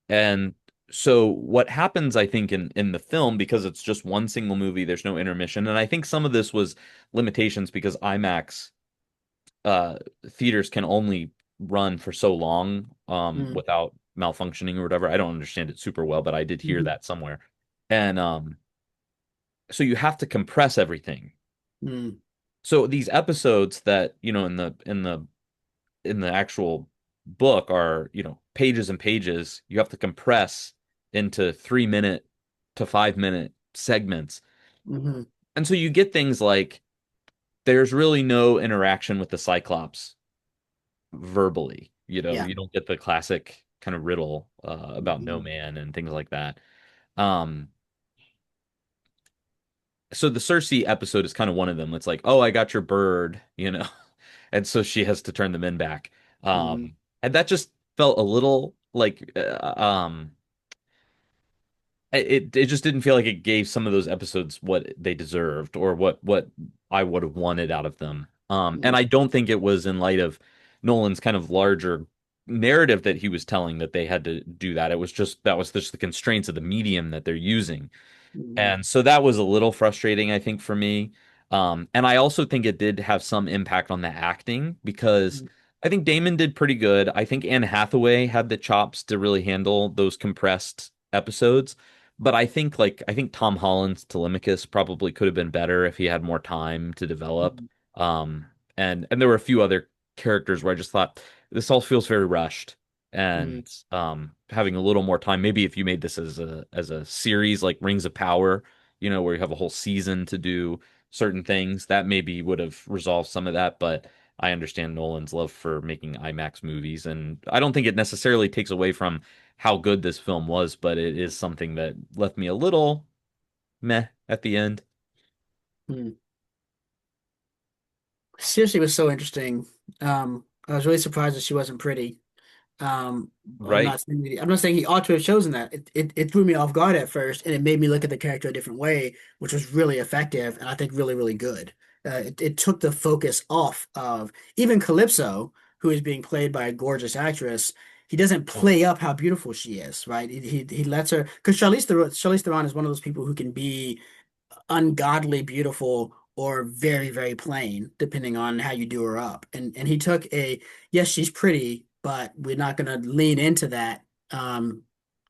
And so what happens, I think, in the film, because it's just one single movie, there's no intermission, and I think some of this was limitations because IMAX uh theaters can only run for so long mm, without malfunctioning or whatever. I don't understand it super well, but I did hear mhm, that somewhere. And so you have to compress everything. mm, So these episodes that, in the actual book are, pages and pages, you have to compress into 3 minute to 5 minute segments. mhm. And so you get things like there's really no interaction with the Cyclops verbally. Yeah. You don't get the classic kind of riddle about no Mhm, man and things like that. Um, so the Cersei episode is kind of one of them. It's like, oh, I got your bird, and so she has to turn the men back. mhm, And that just felt a little like it just didn't feel like it gave some of those episodes what they deserved or what I would have wanted out of them. And mhm, I don't think it was in light of Nolan's kind of larger narrative that he was telling that they had to do that. It was just that was just the constraints of the medium that they're using. mhm, And so that was a little frustrating, I think, for me. And I also think it did have some impact on the acting because mhm, I think Damon did pretty good. I think Anne Hathaway had the chops to really handle those compressed episodes. But I think Tom Holland's Telemachus probably could have been better if he had more time to develop. mhm, Um, and there were a few other characters where I just thought this all feels very rushed mhm, and having a little more time. Maybe if you made this as a series like Rings of Power, where you have a whole season to do certain things, that maybe would have resolved some of that. But I understand Nolan's love for making IMAX movies, and I don't think it necessarily takes away from how good this film was, but it is something that left me a little meh at the end. mhm. Seriously, was so interesting. I was really surprised that she wasn't pretty. Right, I'm not saying he ought to have chosen that. It threw me off guard at first, and it made me look at the character a different way, which was really effective and I think really, really good. It took the focus off of even Calypso, who is being played by a gorgeous actress. He doesn't play up how beautiful she is, right? He lets her because Charlize Theron is one of those people who can be ungodly beautiful or very, very plain, depending on how you do her up. And he took a yes, she's pretty, but we're not going to lean into that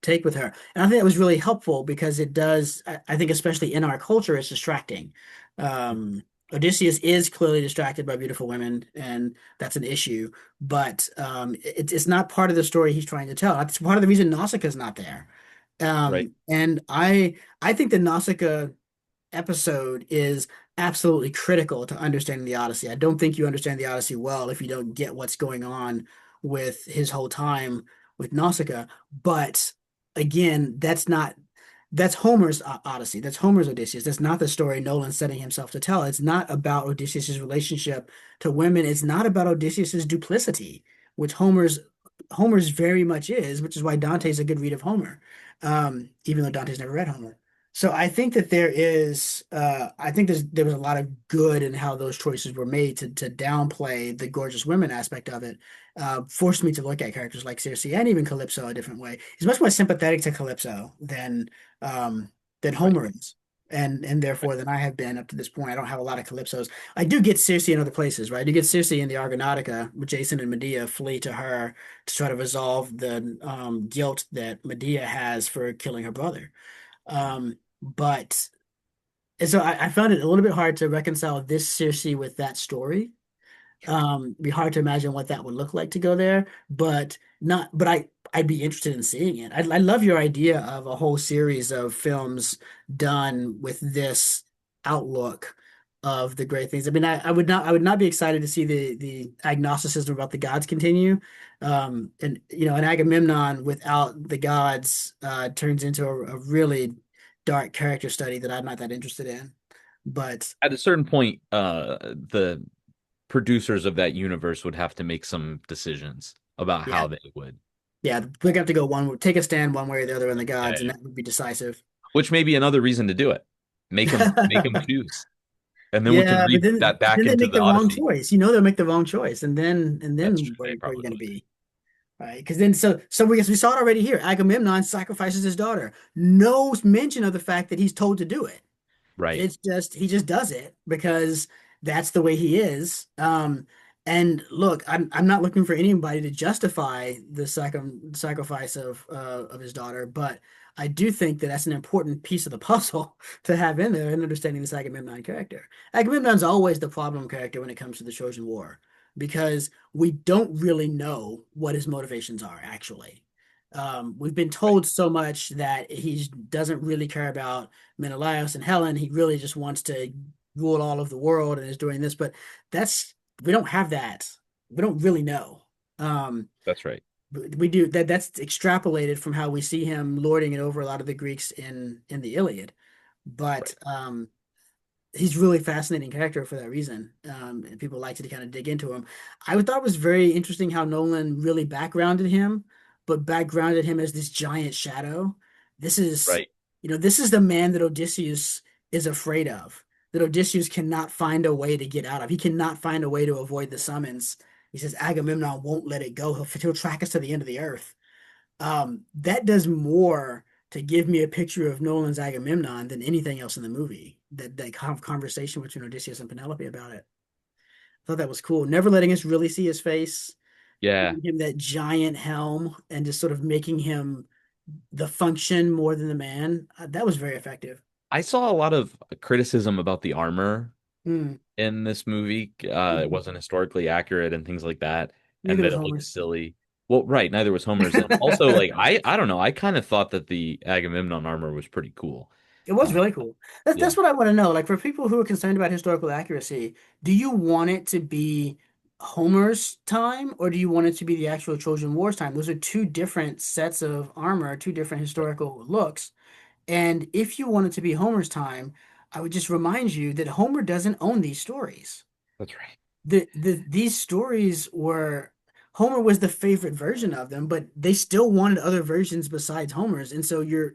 take with her. And I think that was really helpful because it does, I think, especially in our culture, it's distracting. Um, Odysseus is clearly distracted by beautiful women, and that's an issue. But it's not part of the story he's trying to tell. It's part of the reason Nausicaa's not there. right, And I think the Nausicaa episode is absolutely critical to understanding the Odyssey. I don't think you understand the Odyssey well if you don't get what's going on with his whole time with Nausicaa. But again, that's Homer's Odyssey. That's Homer's Odysseus. That's not the story Nolan's setting himself to tell. It's not about Odysseus's relationship to women. It's not about Odysseus's duplicity, which Homer's very much is, which is why Dante's a good read of Homer, even though Dante's never read Homer. So I think that I think there was a lot of good in how those choices were made to downplay the gorgeous women aspect of it. Forced me to look at characters like Circe and even Calypso a different way. He's much more sympathetic to Calypso um, than Right. Homer is, and Right. therefore than I have been up to this point. I don't have a lot of Calypsos. I do get Circe in other places, right? You get Circe in the Argonautica, where Jason and Medea flee to her to try to resolve the guilt that Medea has for killing her brother. But and so I found it a little bit hard to reconcile this Circe with that story. It'd be hard to imagine what that would look like to go there, but not. But I'd be interested in seeing it. I love your idea of a whole series of films done with this outlook of the great things. I mean, I would not be excited to see the agnosticism about the gods continue. And you know, an Agamemnon without the gods turns into a really dark character study that I'm not that interested in. But At a certain point, the producers of that universe would have to make some decisions about yeah, how they would. yeah, we're gonna have to go take a stand one way or the other in the Yeah, gods, and yeah. that would be decisive. Which may be another reason to do it. Make them choose, and then we can Yeah, read that but back then they into make the the wrong Odyssey. choice. You know they'll make the wrong choice, and That's true. They where are you probably going to would. be? Right? Because then so we saw it already here. Agamemnon sacrifices his daughter. No mention of the fact that he's told to do it. Right. It's just he just does it because that's the way he is. And look, I'm not looking for anybody to justify the sacrifice of his daughter, but I do think that that's an important piece of the puzzle to have in there in understanding this Agamemnon character. Agamemnon's always the problem character when it comes to the Trojan War because we don't really know what his motivations are actually. We've been Right. told so much that he doesn't really care about Menelaus and Helen. He really just wants to rule all of the world and is doing this, but that's we don't have that. We don't really know. Um, That's right. we do that's extrapolated from how we see him lording it over a lot of the Greeks in the Iliad. But Right. he's really fascinating character for that reason. And people like to kind of dig into him. I thought it was very interesting how Nolan really backgrounded him, but backgrounded him as this giant shadow. This is, Right. this is the man that Odysseus is afraid of, that Odysseus cannot find a way to get out of. He cannot find a way to avoid the summons. He says Agamemnon won't let it go. He'll track us to the end of the earth. That does more to give me a picture of Nolan's Agamemnon than anything else in the movie. That kind of conversation between Odysseus and Penelope about it. I thought that was cool. Never letting us really see his face, Yeah. giving him that giant helm, and just sort of making him the function more than the man. That was very effective. I saw a lot of criticism about the armor Mm. in this movie. It Mhm. wasn't historically accurate and things like that, and Neither that was it looked Homer's. silly. Well, right, neither was Homer's. And also, like, I don't know. I kind of thought that the Agamemnon armor was pretty cool. It was Uh, really cool. yeah, That's what I want to know. Like for people who are concerned about historical accuracy, do you want it to be Homer's time or do you want it to be the actual Trojan War's time? Those are two different sets of armor, two different right. historical looks. And if you want it to be Homer's time, I would just remind you that Homer doesn't own these stories. That's right. These stories were Homer was the favorite version of them, but they still wanted other versions besides Homer's. And so you're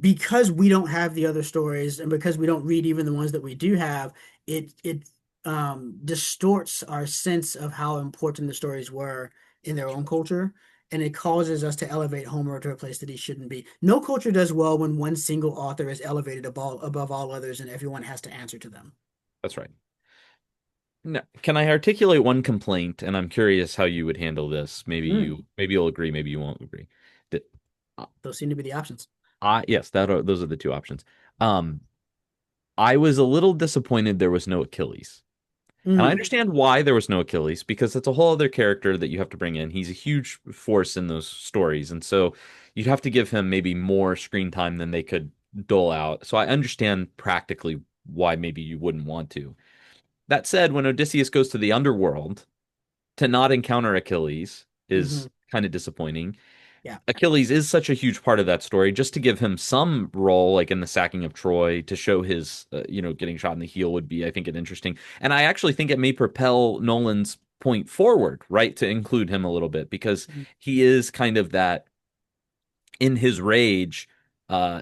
because we don't have the other stories and because we don't read even the ones that we do have, it distorts our sense of how important the stories were in their own culture. And it causes us to elevate Homer to a place that he shouldn't be. No culture does well when one single author is elevated above all others and everyone has to answer to them. That's right. No, can I articulate one complaint? And I'm curious how you would handle this. Mm, Maybe you'll agree, maybe you won't agree. That, those seem to be the options. yes, those are the two options. Um, I was a little disappointed there was no Achilles. And I Mm, understand why there was no Achilles because it's a whole other character that you have to bring in. He's a huge force in those stories. And so you'd have to give him maybe more screen time than they could dole out. So I understand practically why maybe you wouldn't want to. That said, when Odysseus goes to the underworld, to not encounter Achilles hmm is kind of disappointing. Yeah. Achilles is such a huge part of that story. Just to give him some role, like in the sacking of Troy, to show his, getting shot in the heel would be, I think, an interesting. And I actually think it may propel Nolan's point forward, right, to include him a little bit because Mhm. he is kind of that in his rage.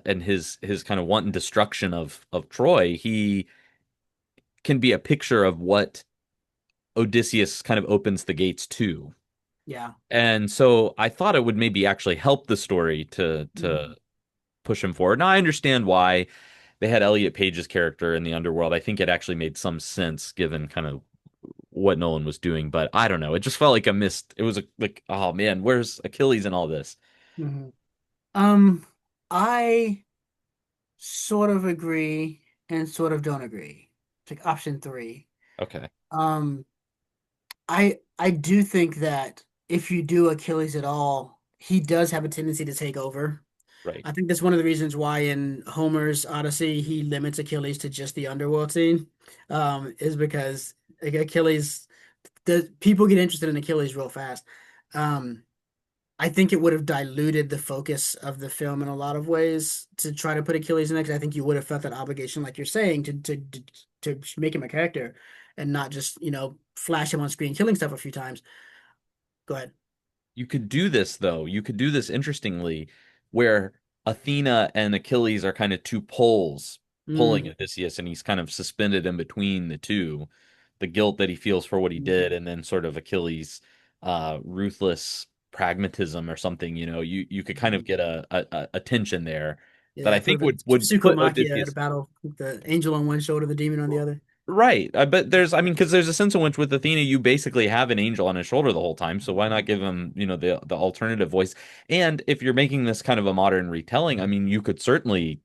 and his kind of wanton destruction of Troy, he can be a picture of what Odysseus kind of opens the gates to. Yeah. And so I thought it would maybe actually help the story to Mhm. push him forward. Now I understand why they had Elliot Page's character in the underworld. I think it actually made some sense given kind of what Nolan was doing, but I don't know. It just felt like a missed. It was like, oh man, where's Achilles in all this? Mhm. I sort of agree and sort of don't agree. It's like option three. Okay, Um, I do think that if you do Achilles at all, he does have a tendency to take over. right. I think that's one of the reasons why in Homer's Odyssey he limits Achilles to just the underworld scene, is because like, Achilles, the people get interested in Achilles real fast. Um, I think it would have diluted the focus of the film in a lot of ways to try to put Achilles in it, 'cause I think you would have felt that obligation, like you're saying, to make him a character and not just, flash him on screen killing stuff a few times. Go ahead. You could do this though. You could do this interestingly, where Athena and Achilles are kind of two poles pulling Mm, Odysseus, and he's kind of suspended in between the two. The guilt that he feels for what he did, and then sort of Achilles' ruthless pragmatism or something. You could kind of mhm. get a tension there that I Yeah, think sort of a would put Psychomachia at a Odysseus battle with the angel on one shoulder, the demon on the other. right. But I mean, because there's a sense in which with Athena, you basically have an angel on his shoulder the whole time. So why not give him, the alternative voice? And if you're making this kind of a modern retelling, I mean, you could certainly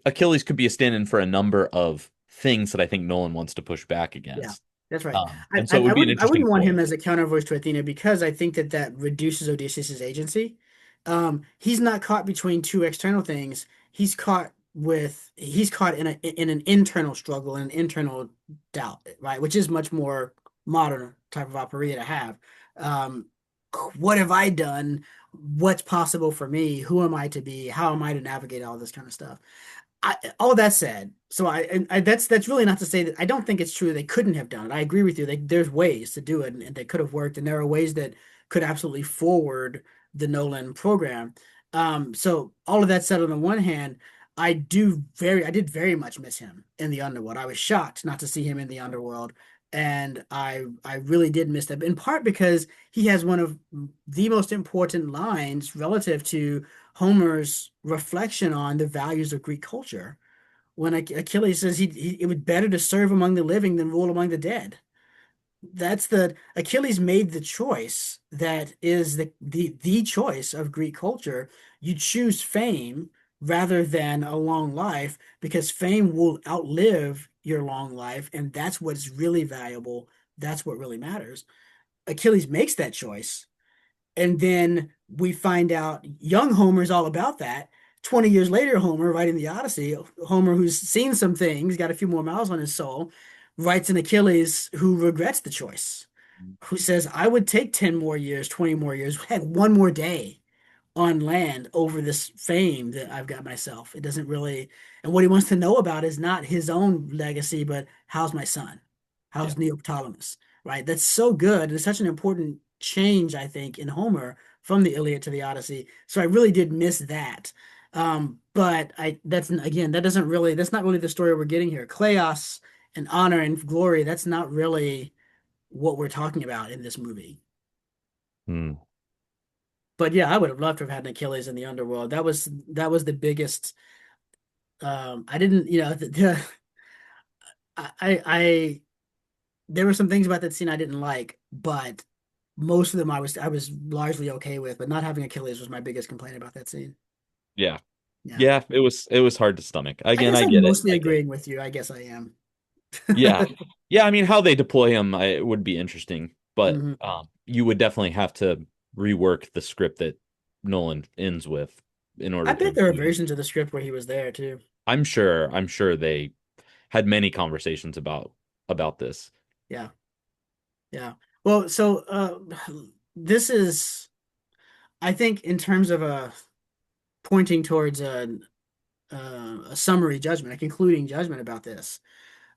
Achilles could be a stand-in for a number of things that I think Nolan wants to push back Yeah, against. that's right. I, And so I it I would be an wouldn't I interesting wouldn't want him ploy. as a counter voice to Athena because I think that that reduces Odysseus's agency. He's not caught between two external things. He's caught in an internal struggle and an internal doubt, right? Which is much more modern type of aporia to have. Um, what have I done? What's possible for me? Who am I to be? How am I to navigate all this kind of stuff? All that said, so that's really not to say that I don't think it's true they couldn't have done it. I agree with you. There's ways to do it, and they could have worked, and there are ways that could absolutely forward the Nolan program. So all of that said, on the one hand, I did very much miss him in the underworld. I was shocked not to see him in the underworld, and I really did miss that. In part because he has one of the most important lines relative to Homer's reflection on the values of Greek culture when Achilles says it would better to serve among the living than rule among the dead. That's the Achilles made the choice that is the choice of Greek culture. You choose fame rather than a long life because fame will outlive your long life, and that's what's really valuable. That's what really matters. Achilles makes that choice and then we find out young Homer's all about that. 20 years later, Homer, writing the Odyssey, Homer, who's seen some things, got a few more miles on his soul, writes an Achilles who regrets the choice, who says, I would take 10 more years, 20 more years, heck, one more day on land over this fame that I've got myself. It doesn't really, and what he wants to know about is not his own legacy, but how's my son? Yeah. How's Neoptolemus? Right? That's so good. It's such an important change, I think, in Homer from the Iliad to the Odyssey. So I really did miss that. But that's again, that's not really the story we're getting here. Kleos and honor and glory, that's not really what we're talking about in this movie. Hmm. But yeah, I would have loved to have had an Achilles in the underworld. That was the biggest. I didn't, I there were some things about that scene I didn't like, but most of them I was largely okay with. But not having Achilles was my biggest complaint about that scene. Yeah. Yeah, Yeah. It was hard to stomach. I Again, guess I I'm get it. mostly I get it. agreeing with you. I guess I am. Yeah. Yeah. I mean, how they deploy him would be interesting, but Mhm. you would definitely have to rework the script that Nolan ends with in I order to bet there are include him. versions of the script where he was there too. I'm sure they had many conversations about this. Yeah, yeah. Well, so this is, I think, in terms of pointing towards a summary judgment, a concluding judgment about this.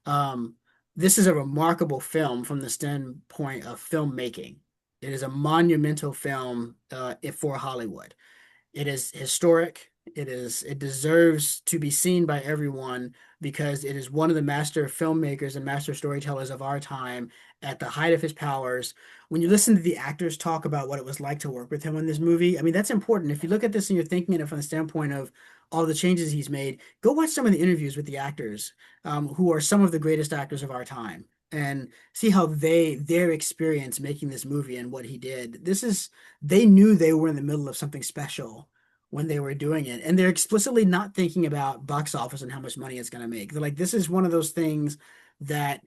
Um, this is a remarkable film from the standpoint of filmmaking. It is a monumental film for Hollywood. It is historic. It deserves to be seen by everyone because it is one of the master filmmakers and master storytellers of our time at the height of his powers. When you listen to the actors talk about what it was like to work with him on this movie, I mean, that's important. If you look at this and you're thinking it from the standpoint of all the changes he's made, go watch some of the interviews with the actors, who are some of the greatest actors of our time, and see how their experience making this movie and what he did. They knew they were in the middle of something special when they were doing it. And they're explicitly not thinking about box office and how much money it's going to make. They're like, this is one of those things that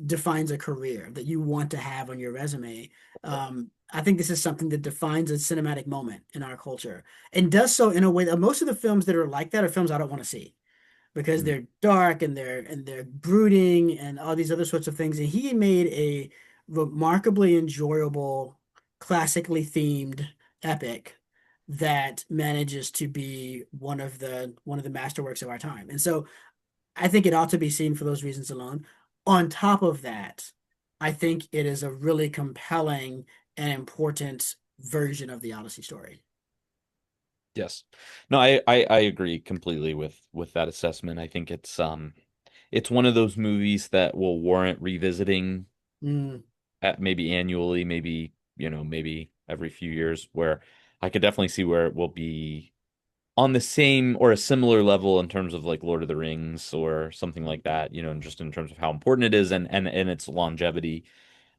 defines a career that you want to have on your resume. I think this is something that defines a cinematic moment in our culture and does so in a way that most of the films that are like that are films I don't want to see because Mhm. they're dark and they're brooding and all these other sorts of things. And he made a remarkably enjoyable, classically themed epic that manages to be one of the masterworks of our time. And so I think it ought to be seen for those reasons alone. On top of that, I think it is a really compelling and important version of the Odyssey story. Yes. No, I agree completely with that assessment. I think it's one of those movies that will warrant revisiting Mm, at maybe annually, maybe, maybe every few years, where I could definitely see where it will be on the same or a similar level in terms of like Lord of the Rings or something like that, and just in terms of how important it is and its longevity.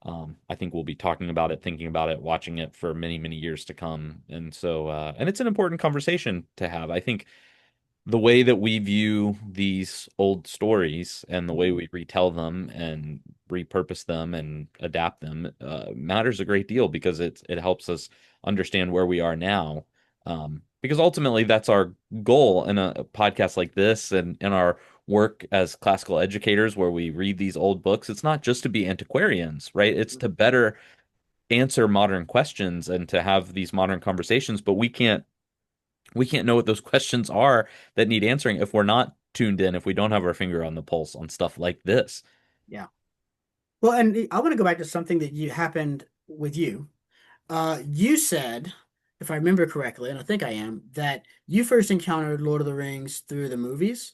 I think we'll be talking about it, thinking about it, watching it for many, many years to come. And so, and it's an important conversation to have. I think the way that we view these old stories and the way mm, we retell them and repurpose them and adapt them matters a great deal because it helps us understand where we are now. Because ultimately, that's our goal in a podcast like this and in our work as classical educators, where we read these old books. It's not just to be antiquarians, right? It's to better answer modern questions and to have these modern conversations, but we can't know what those questions are that need answering if we're not tuned in, if we don't have our finger on the pulse on stuff like this. yeah. Well, and I want to go back to something that you happened with you. You said, if I remember correctly, and I think I am, that you first encountered Lord of the Rings through the movies.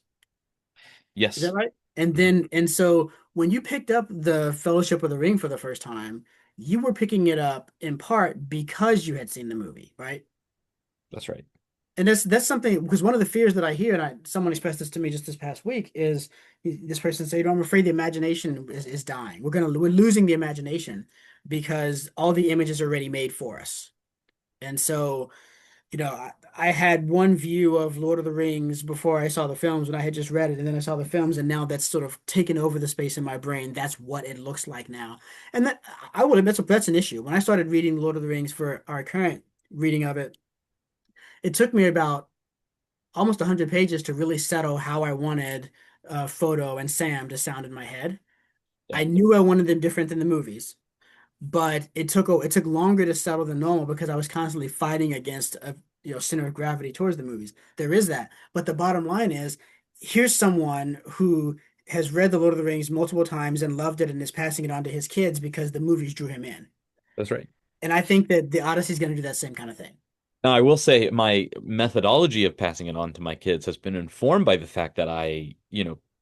Is that Yes. right? And Mhm. then, and so when you picked up the Fellowship of the Ring for the first time, you were picking it up in part because you had seen the movie, right? That's right. And that's something because one of the fears that I hear, and someone expressed this to me just this past week, is this person said, I'm afraid the imagination is dying. We're losing the imagination because all the images are already made for us. And so, I had one view of Lord of the Rings before I saw the films when I had just read it, and then I saw the films, and now that's sort of taken over the space in my brain. That's what it looks like now. And that I would admit that's an issue. When I started reading Lord of the Rings for our current reading of it, it took me about almost 100 pages to really settle how I wanted Frodo and Sam to sound in my head. Yeah. I knew I wanted them different than the movies, but it took longer to settle than normal because I was constantly fighting against a center of gravity towards the movies. There is that, but the bottom line is, here's someone who has read The Lord of the Rings multiple times and loved it and is passing it on to his kids because the movies drew him in. That's right. And I think that the Odyssey is going to do that same kind of thing. Now, I will say my methodology of passing it on to my kids has been informed by the fact that I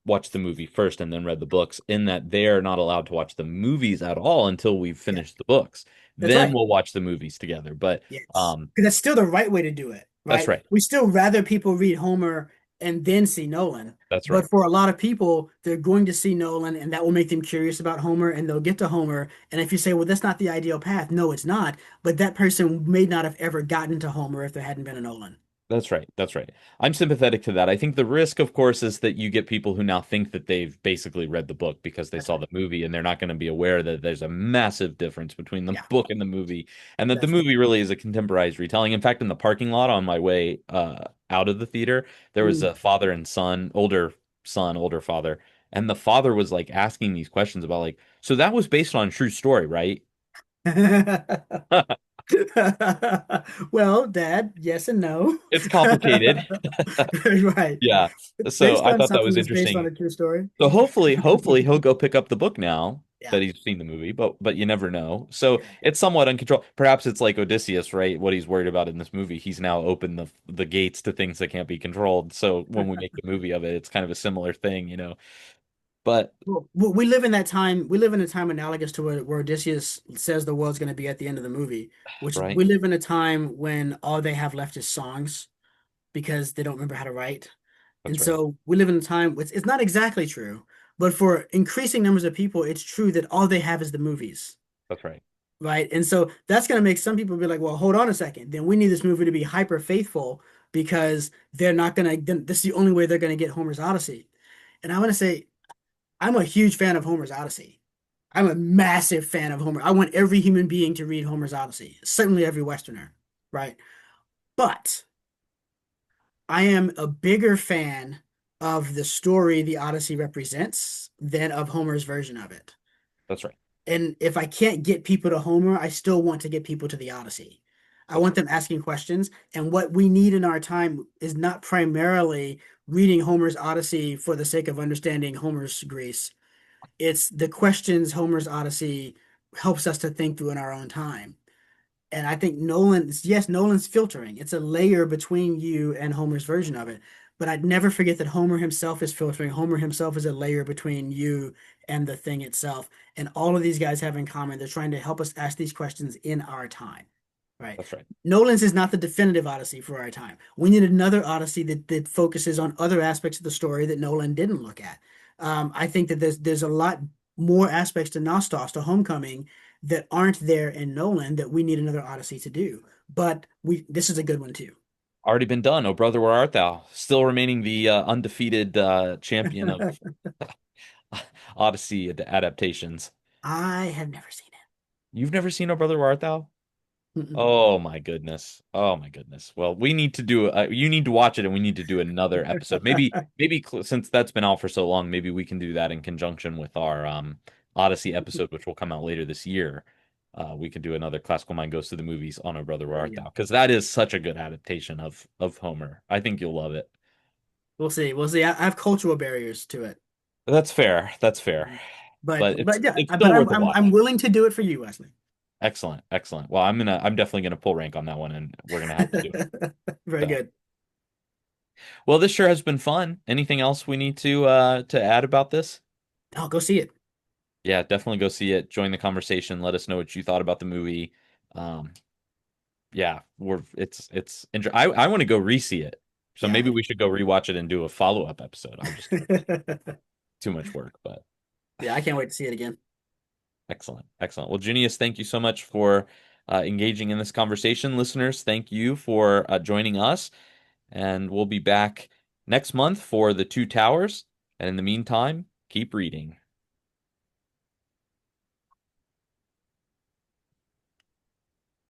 watched the movie first and then read the books, in that they're not allowed to watch the movies at all until we've Yeah, finished the books. that's Then right. we'll watch the movies together. But Yes. Because that's still the right way to do it, that's right? right. We still rather people read Homer and then see Nolan. That's right. But for a lot of people, they're going to see Nolan and that will make them curious about Homer and they'll get to Homer. And if you say, well, that's not the ideal path, no, it's not. But that person may not have ever gotten to Homer if there hadn't been a Nolan. That's right. That's right. I'm sympathetic to that. I think the risk, of course, is that you get people who now think that they've basically read the book because they That's saw right. the movie and they're not going to be aware that there's a massive difference between the Yeah, book and the movie, and that the that's right. movie really is a contemporarized retelling. In fact, in the parking lot on my way out of the theater, there was Mm. a father and son, older father, and the father was like asking these questions about like, so that was based on a true story, right? Well, Dad, yes and no. It's complicated. Right. Yeah. So Based I on thought that something was that's based on interesting. a true story. So hopefully he'll go pick up the book now Yeah. that he's seen the movie, but you never know. So Yeah. it's somewhat uncontrolled. Perhaps it's like Odysseus, right? What he's worried about in this movie. He's now opened the gates to things that can't be controlled. So when we make the movie of it, it's kind of a similar thing, you know. But Well, we live in that time. We live in a time analogous to where Odysseus says the world's going to be at the end of the movie, which right, we live in a time when all they have left is songs because they don't remember how to write. And that's right. so we live in a time, it's not exactly true, but for increasing numbers of people, it's true that all they have is the movies, That's right. right? And so that's going to make some people be like, well, hold on a second. Then we need this movie to be hyper faithful because they're not going to, this is the only way they're going to get Homer's Odyssey. And I want to say, I'm a huge fan of Homer's Odyssey. I'm a massive fan of Homer. I want every human being to read Homer's Odyssey, certainly every Westerner, right? But I am a bigger fan of the story the Odyssey represents than of Homer's version of it. That's right. And if I can't get people to Homer, I still want to get people to the Odyssey. I That's want right. them asking questions. And what we need in our time is not primarily reading Homer's Odyssey for the sake of understanding Homer's Greece. It's the questions Homer's Odyssey helps us to think through in our own time. And I think Nolan's filtering. It's a layer between you and Homer's version of it. But I'd never forget that Homer himself is filtering. Homer himself is a layer between you and the thing itself. And all of these guys have in common, they're trying to help us ask these questions in our time, right? That's right. Nolan's is not the definitive Odyssey for our time. We need another Odyssey that focuses on other aspects of the story that Nolan didn't look at. I think that there's a lot more aspects to Nostos, to Homecoming, that aren't there in Nolan that we need another Odyssey to do. But we this is a good one too. Already been done. Oh, brother, where art thou? Still remaining the undefeated champion of Odyssey adaptations. I have never seen You've never seen Oh, brother, where art thou? it. Mm-mm. Oh my goodness. Oh my goodness. Well, we need to do you need to watch it and we need to do another episode. Since that's been out for so long, maybe we can do that in conjunction with our Odyssey episode which will come out later this year. We could do another Classical Mind Goes to the Movies on Oh Brother Where There Art you go. Thou because that is such a good adaptation of Homer. I think you'll love it. We'll see. We'll see. I have cultural barriers to it, That's fair. That's fair. But but yeah. it's But still worth a watch. I'm willing to do it for you, Wesley. Excellent. Excellent. Well, I'm definitely gonna pull rank on that one and we're gonna have to do it. Very So good. well, this sure has been fun. Anything else we need to add about this? I'll go see it. Yeah, definitely go see it. Join the conversation. Let us know what you thought about the movie. Um, yeah, I want to go re-see it. So Yeah. maybe we should go rewatch it and do a follow-up episode. I'm just kidding. Too much work, but Yeah, I can't wait to see it again. excellent. Excellent. Well, Junius, thank you so much for engaging in this conversation. Listeners, thank you for joining us. And we'll be back next month for The Two Towers. And in the meantime, keep reading.